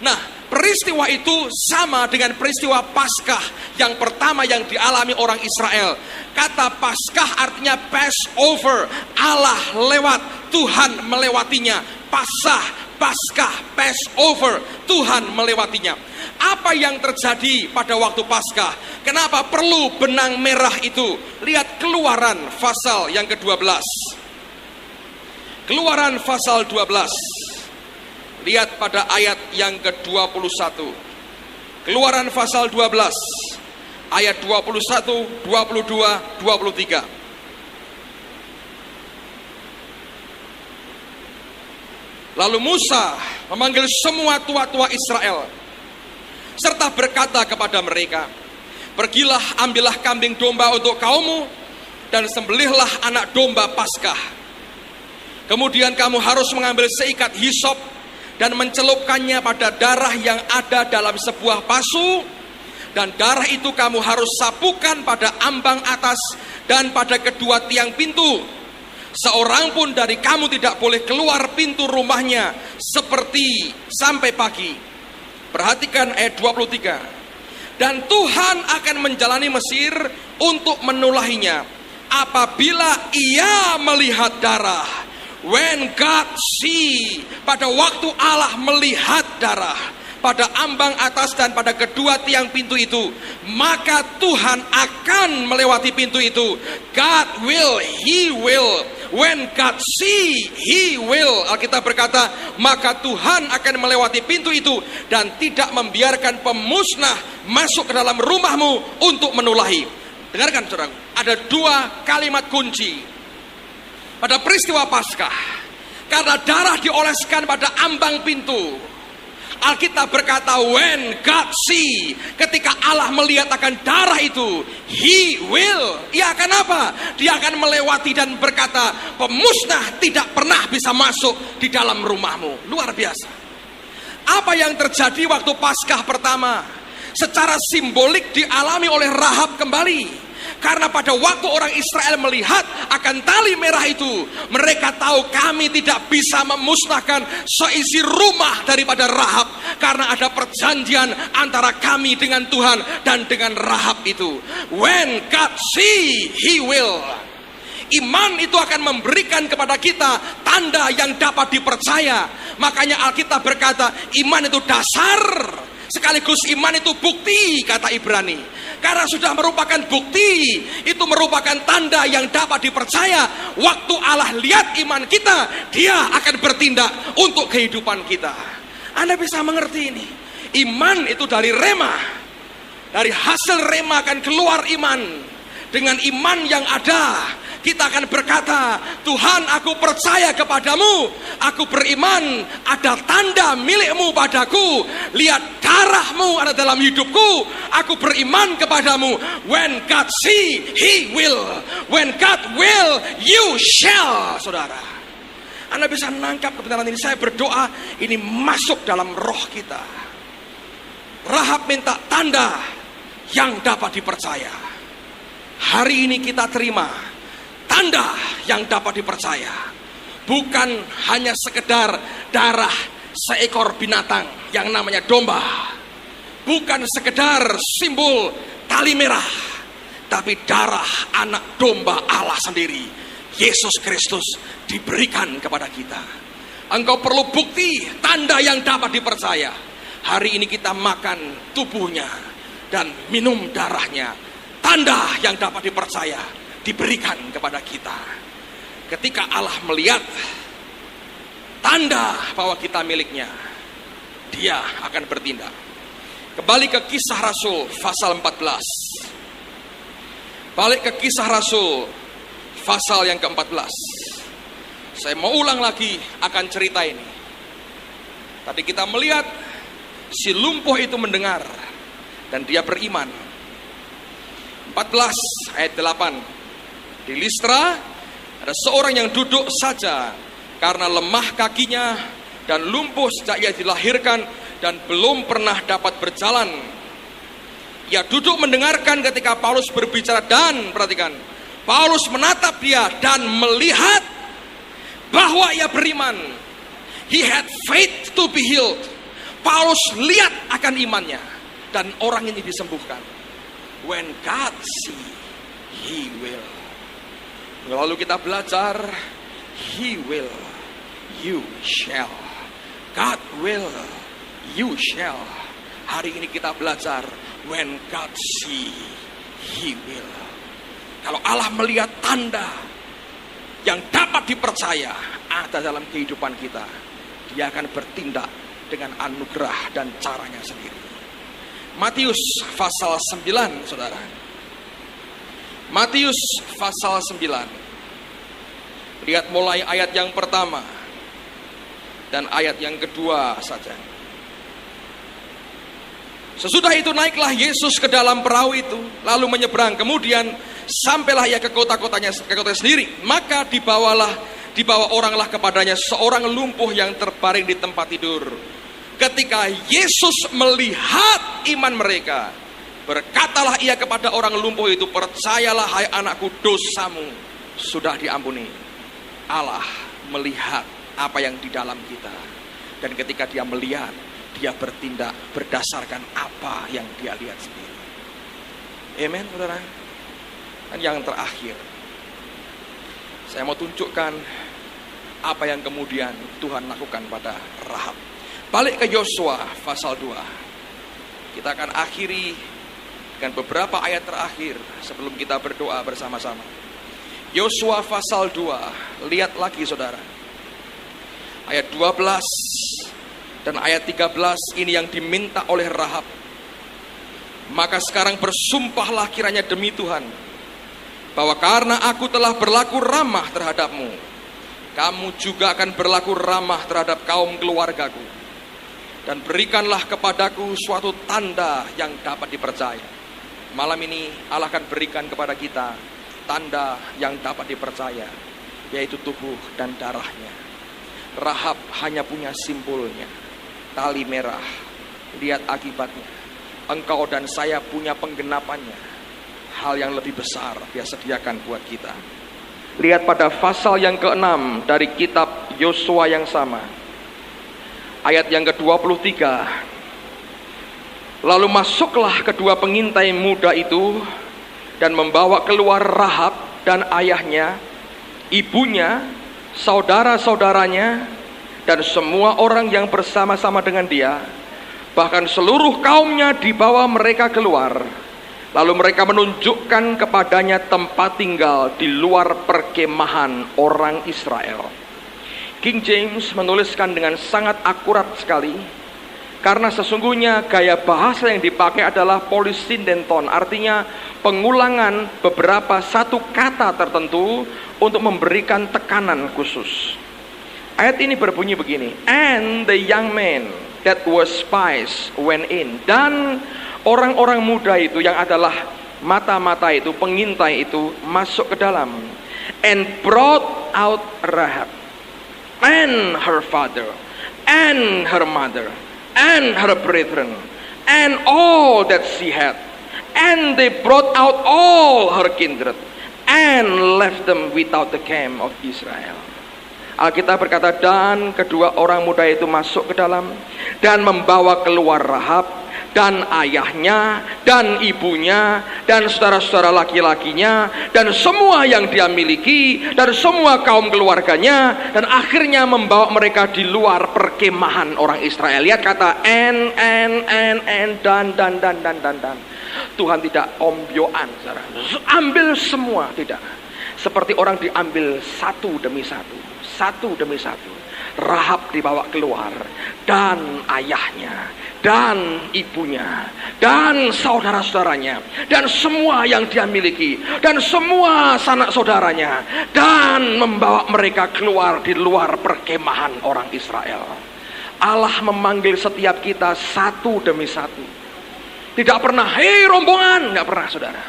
Nah, peristiwa itu sama dengan peristiwa Paskah yang pertama yang dialami orang Israel. Kata Paskah artinya Passover, Allah lewat, Tuhan melewatinya. Paskah, Passover, Tuhan melewatinya. Apa yang terjadi pada waktu Paskah? Kenapa perlu benang merah itu? Lihat Keluaran pasal yang ke-12. Keluaran pasal 12. Lihat pada ayat yang ke-21. Keluaran pasal 12 ayat 21, 22, 23. Lalu Musa memanggil semua tua-tua Israel serta berkata kepada mereka, pergilah, ambillah kambing domba untuk kaummu dan sembelihlah anak domba Paskah. Kemudian kamu harus mengambil seikat hisop dan mencelupkannya pada darah yang ada dalam sebuah pasu, dan darah itu kamu harus sapukan pada ambang atas dan pada kedua tiang pintu. seorang pun dari kamu tidak boleh keluar pintu rumahnya seperti sampai pagi. Perhatikan ayat 23. Dan Tuhan akan menjalani Mesir untuk menulahinya apabila ia melihat darah. When God see, pada waktu Allah melihat darah pada ambang atas dan pada kedua tiang pintu itu, maka Tuhan akan melewati pintu itu. God will, He will. When God see, He will. Alkitab berkata, maka Tuhan akan melewati pintu itu dan tidak membiarkan pemusnah masuk ke dalam rumahmu untuk menulahi. Dengarkan saudara, ada dua kalimat kunci pada peristiwa Paskah. Karena darah dioleskan pada ambang pintu, Alkitab berkata, when God see, ketika Allah melihat akan darah itu, He will. Ia akan apa? Dia akan melewati dan berkata, pemusnah tidak pernah bisa masuk di dalam rumahmu. Luar biasa. Apa yang terjadi waktu Paskah pertama? Secara simbolik dialami oleh Rahab kembali. Karena pada waktu orang Israel melihat akan tali merah itu, mereka tahu kami tidak bisa memusnahkan seisi rumah daripada Rahab, karena ada perjanjian antara kami dengan Tuhan dan dengan Rahab itu. When God see, He will. Iman itu akan memberikan kepada kita tanda yang dapat dipercaya. Makanya Alkitab berkata, iman itu dasar, sekaligus iman itu bukti, kata Ibrani. Karena sudah merupakan bukti, itu merupakan tanda yang dapat dipercaya. Waktu Allah lihat iman kita, Dia akan bertindak untuk kehidupan kita. Anda bisa mengerti ini. Iman itu dari rema. Dari hasil rema akan keluar iman. Dengan iman yang ada, kita akan berkata, Tuhan, aku percaya kepadamu, aku beriman, ada tanda milikmu padaku, lihat darahmu ada dalam hidupku, aku beriman kepadamu. When God see, He will. When God will, you shall. Saudara, Anda bisa menangkap kebenaran ini. Saya berdoa ini masuk dalam roh kita. Rahab minta tanda yang dapat dipercaya. Hari ini kita terima tanda yang dapat dipercaya. Bukan hanya sekedar darah seekor binatang yang namanya domba. Bukan sekedar simbol tali merah. Tapi darah anak domba Allah sendiri, Yesus Kristus, diberikan kepada kita. Engkau perlu bukti, tanda yang dapat dipercaya. Hari ini kita makan tubuhnya dan minum darahnya. Tanda yang dapat dipercaya diberikan kepada kita. Ketika Allah melihat tanda bahwa kita miliknya, Dia akan bertindak. Kembali ke Kisah Rasul pasal 14. Balik ke Kisah Rasul pasal yang ke-14. Saya mau ulang lagi akan cerita ini. Tadi kita melihat si lumpuh itu mendengar dan dia beriman. 14 ayat 8. Di Listra ada seorang yang duduk saja karena lemah kakinya dan lumpuh sejak ia dilahirkan dan belum pernah dapat berjalan. Ia duduk mendengarkan ketika Paulus berbicara dan perhatikan, Paulus menatap dia dan melihat bahwa ia beriman. He had faith to be healed. Paulus lihat akan imannya dan orang ini disembuhkan. When God see, He will. Lalu kita belajar, He will, you shall. God will, you shall. Hari ini kita belajar, when God see, He will. Kalau Allah melihat tanda yang dapat dipercaya ada dalam kehidupan kita, Dia akan bertindak dengan anugerah dan caranya sendiri. Matius pasal 9, saudara. Matius pasal 9. Lihat mulai ayat yang pertama dan ayat yang kedua saja. Sesudah itu naiklah Yesus ke dalam perahu itu, lalu menyeberang. Kemudian sampailah ia ke kota-kotanya sendiri. Maka dibawa oranglah kepadanya seorang lumpuh yang terbaring di tempat tidur. Ketika Yesus melihat iman mereka, berkatalah ia kepada orang lumpuh itu, percayalah hai anakku, dosamu sudah diampuni. Allah melihat apa yang di dalam kita. Dan ketika dia melihat, dia bertindak berdasarkan apa yang dia lihat sendiri. Amen, saudara. Dan yang terakhir, saya mau tunjukkan apa yang kemudian Tuhan lakukan pada Rahab. Balik ke Yosua pasal 2. Kita akan akhiri dengan beberapa ayat terakhir sebelum kita berdoa bersama-sama. Yosua pasal 2, lihat lagi saudara. Ayat 12 dan ayat 13 ini yang diminta oleh Rahab. Maka sekarang bersumpahlah kiranya demi Tuhan, bahwa karena aku telah berlaku ramah terhadapmu, kamu juga akan berlaku ramah terhadap kaum keluargaku. Dan berikanlah kepadaku suatu tanda yang dapat dipercaya. Malam ini Allah akan berikan kepada kita tanda yang dapat dipercaya, yaitu tubuh dan darahnya. Rahab hanya punya simpulnya, tali merah. Lihat akibatnya. Engkau dan saya punya penggenapannya. Hal yang lebih besar dia sediakan buat kita. Lihat pada pasal yang ke-6 dari kitab Yosua yang sama, ayat yang ke-23. Lalu masuklah kedua pengintai muda itu dan membawa keluar Rahab dan ayahnya, ibunya, saudara-saudaranya, dan semua orang yang bersama-sama dengan dia. Bahkan seluruh kaumnya dibawa mereka keluar. Lalu mereka menunjukkan kepadanya tempat tinggal di luar perkemahan orang Israel. King James menuliskan dengan sangat akurat sekali, karena sesungguhnya gaya bahasa yang dipakai adalah polysydenton, artinya pengulangan beberapa satu kata tertentu untuk memberikan tekanan khusus. Ayat ini berbunyi begini, and the young man that was spies went in. Dan orang-orang muda itu yang adalah mata-mata itu, pengintai itu masuk ke dalam. And brought out Rahab and her father and her mother and her brethren and all that she had, and they brought out all her kindred and left them without the camp of Israel. Alkitab berkata, dan kedua orang muda itu masuk ke dalam dan membawa keluar Rahab dan ayahnya dan ibunya dan saudara-saudara laki-lakinya dan semua yang dia miliki dan semua kaum keluarganya, dan akhirnya membawa mereka di luar perkemahan orang Israel. Lihat kata and dan. Tuhan tidak ombyoan, saudara. Ambil semua, tidak. Seperti orang diambil satu demi satu, satu demi satu. Rahab dibawa keluar, dan ayahnya, dan ibunya, dan saudara-saudaranya, dan semua yang dia miliki, dan semua sanak saudaranya, dan membawa mereka keluar di luar perkemahan orang Israel. Allah memanggil setiap kita satu demi satu. Tidak pernah, hei rombongan, tidak pernah, saudara.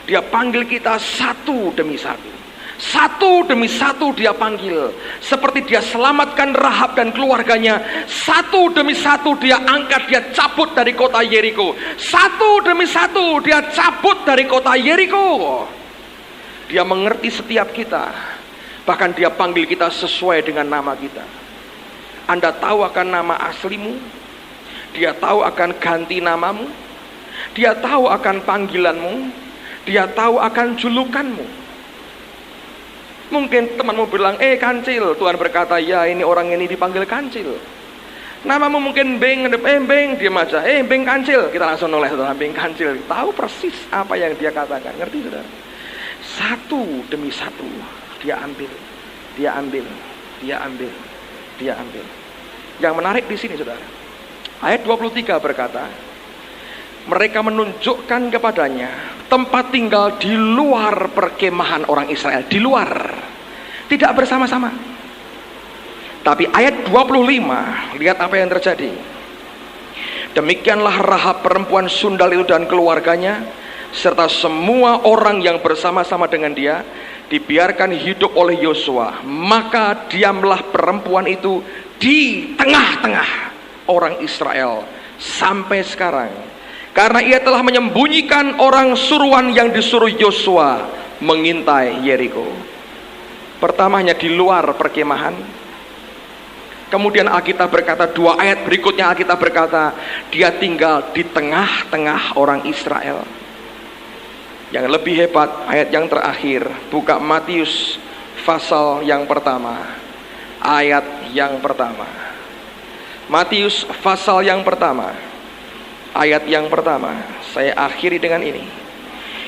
Dia panggil kita satu demi satu. Satu demi satu dia panggil. Seperti dia selamatkan Rahab dan keluarganya, satu demi satu dia angkat, dia cabut dari kota Yeriko. Satu demi satu dia cabut dari kota Yeriko. Dia mengerti setiap kita. Bahkan dia panggil kita sesuai dengan nama kita. Anda tahu akan nama aslimu, dia tahu akan ganti namamu, dia tahu akan panggilanmu, dia tahu akan julukanmu. Mungkin temanmu bilang, Kancil. Tuhan berkata, ya ini orang ini dipanggil Kancil. Namamu mungkin Beng, Beng, diam aja. Beng Kancil. Kita langsung noleh, saudara, Beng Kancil. Tahu persis apa yang dia katakan. Ngerti, saudara? Satu demi satu dia ambil, dia ambil, dia ambil, dia ambil. Yang menarik di sini, saudara, ayat 23 berkata, mereka menunjukkan kepadanya tempat tinggal di luar perkemahan orang Israel. Di luar, tidak bersama-sama. Tapi ayat 25, lihat apa yang terjadi. Demikianlah Rahab perempuan sundal itu dan keluarganya, serta semua orang yang bersama-sama dengan dia, dibiarkan hidup oleh Yosua. Maka diamlah perempuan itu di tengah-tengah orang Israel sampai sekarang, karena ia telah menyembunyikan orang suruhan yang disuruh Yosua mengintai Yeriko. Pertama hanya di luar perkemahan. Kemudian Alkitab berkata, 2 ayat berikutnya Alkitab berkata, dia tinggal di tengah-tengah orang Israel. Yang lebih hebat, ayat yang terakhir, buka Matius pasal yang pertama, ayat yang pertama. Matius pasal yang pertama, ayat yang pertama. Saya akhiri dengan ini.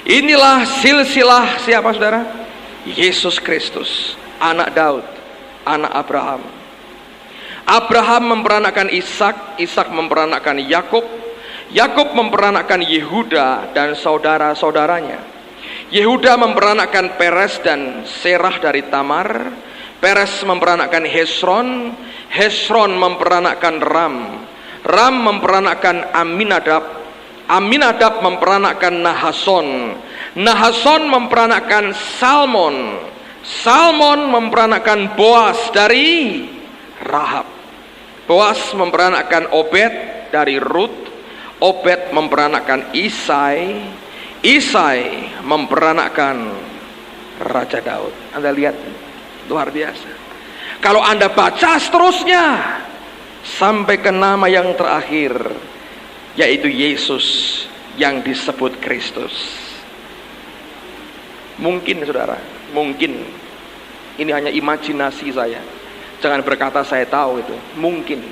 Inilah silsilah siapa saudara? Yesus Kristus, anak Daud, anak Abraham. Abraham memperanakan Ishak, Ishak memperanakan Yakub, Yakub memperanakan Yehuda dan saudara-saudaranya. Yehuda memperanakan Peres dan Serah dari Tamar. Peres memperanakan Hesron, Hesron memperanakan Ram, Ram memperanakan Aminadab, Aminadab memperanakan Nahason, Nahason memperanakan Salmon, Salmon memperanakan Boas dari Rahab, Boas memperanakan Obed dari Rut, Obed memperanakan Isai, Isai memperanakan Raja Daud. Anda lihat, luar biasa. Kalau Anda baca seterusnya sampai ke nama yang terakhir, yaitu Yesus yang disebut Kristus. Mungkin saudara, mungkin ini hanya imajinasi saya. Jangan berkata saya tahu itu. Mungkin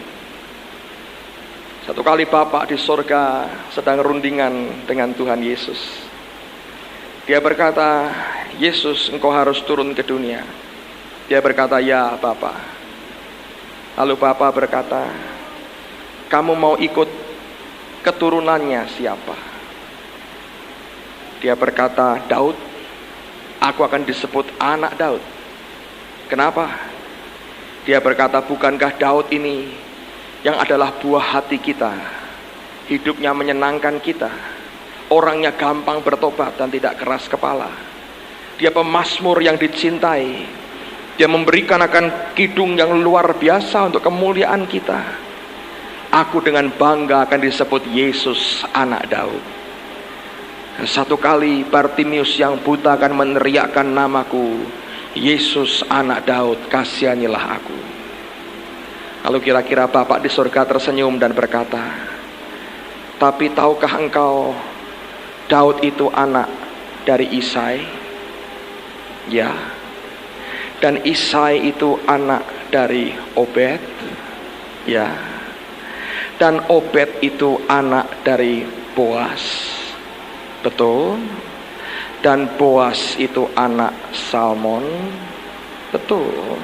satu kali Bapak di sorga sedang rundingan dengan Tuhan Yesus. Dia berkata, Yesus, engkau harus turun ke dunia. Dia berkata, ya Bapak. Lalu Bapak berkata, kamu mau ikut keturunannya siapa? Dia berkata, Daud. Aku akan disebut anak Daud. Kenapa? Dia berkata, bukankah Daud ini yang adalah buah hati kita, hidupnya menyenangkan kita, orangnya gampang bertobat dan tidak keras kepala. Dia pemazmur yang dicintai. Dia memberikan akan kidung yang luar biasa untuk kemuliaan kita. Aku dengan bangga akan disebut Yesus anak Daud. Satu kali Bartimius yang buta akan meneriakkan namaku, Yesus anak Daud, kasihanilah aku. Lalu kira-kira Bapak di surga tersenyum dan berkata, tapi tahukah engkau Daud itu anak dari Isai? Ya. Dan Isai itu anak dari Obed? Ya. Dan Obed itu anak dari Boas? Betul. Dan Boas itu anak Salmon? Betul.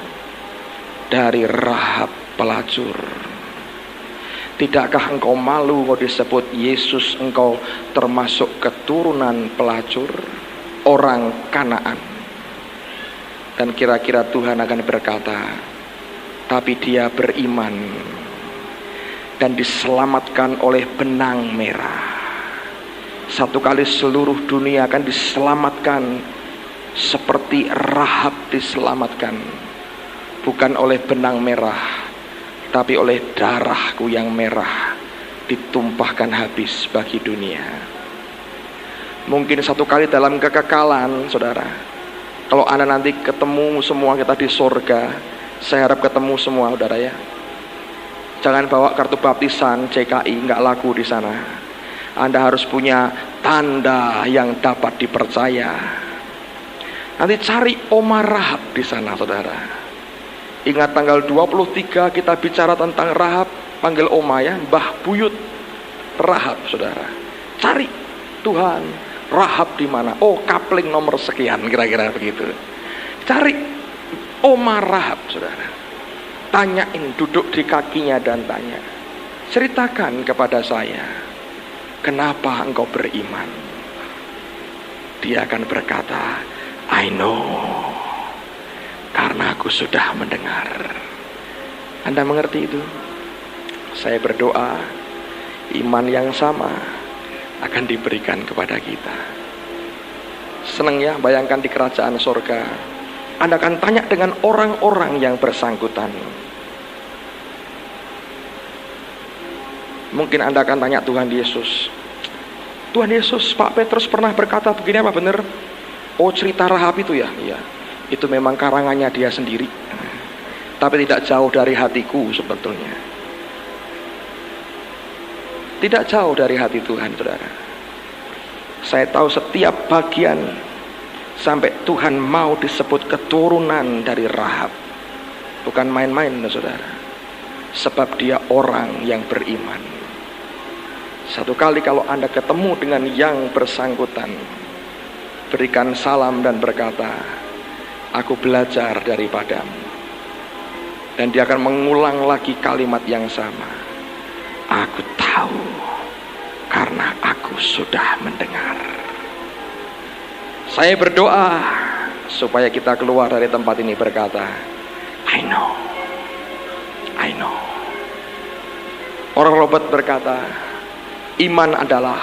Dari Rahab pelacur. Tidakkah engkau malu kalau disebut Yesus engkau termasuk keturunan pelacur, orang Kanaan? Dan kira-kira Tuhan akan berkata, tapi dia beriman dan diselamatkan oleh benang merah. Satu kali seluruh dunia akan diselamatkan seperti Rahab diselamatkan, bukan oleh benang merah, tapi oleh darahku yang merah ditumpahkan habis bagi dunia. Mungkin satu kali dalam kekekalan, saudara, kalau Anda nanti ketemu semua kita di surga, saya harap ketemu semua, saudara ya. Jangan bawa kartu baptisan CKI, nggak laku di sana. Anda harus punya tanda yang dapat dipercaya. Nanti cari Oma Rahab di sana, saudara. Ingat tanggal 23 kita bicara tentang Rahab, panggil Oma ya, Mbah Buyut Rahab, saudara. Cari Tuhan, Rahab di mana? Oh, kapling nomor sekian, kira-kira begitu. Cari Oma Rahab, saudara. Tanyain, duduk di kakinya dan tanya. Ceritakan kepada saya, kenapa engkau beriman? Dia akan berkata, I know, karena aku sudah mendengar. Anda mengerti itu? Saya berdoa, iman yang sama akan diberikan kepada kita. Senang ya, bayangkan di kerajaan surga, Anda akan tanya dengan orang-orang yang bersangkutan. Mungkin Anda akan tanya Tuhan Yesus, Tuhan Yesus, Pak Petrus pernah berkata begini apa benar? Oh, cerita Rahab itu ya? Iya. Itu memang karangannya dia sendiri, tapi tidak jauh dari hatiku sebetulnya. Tidak jauh dari hati Tuhan, saudara. Saya tahu setiap bagian, sampai Tuhan mau disebut keturunan dari Rahab. Bukan main-main, saudara. Sebab dia orang yang beriman. Satu kali kalau Anda ketemu dengan yang bersangkutan, berikan salam dan berkata, aku belajar daripadamu. Dan dia akan mengulang lagi kalimat yang sama. Aku tahu karena aku sudah mendengar. Saya berdoa supaya kita keluar dari tempat ini berkata, I know. Orang Robert berkata, iman adalah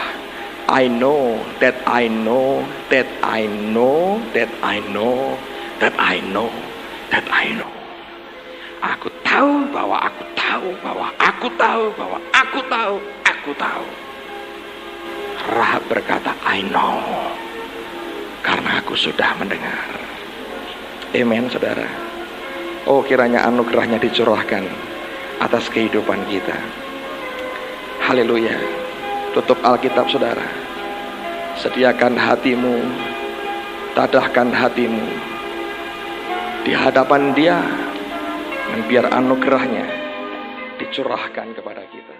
I know that I know that I know that I know that I know that I know. Aku tahu bahwa aku tahu bahwa aku tahu bahwa aku tahu, aku tahu. Rahab berkata, I know, karena aku sudah mendengar. Amen, saudara. Oh, kiranya anugerahnya dicurahkan atas kehidupan kita. Haleluya. Tutup Alkitab, saudara. Sediakan hatimu, tadahkan hatimu di hadapan Dia, dan biar anugerahnya dicurahkan kepada kita.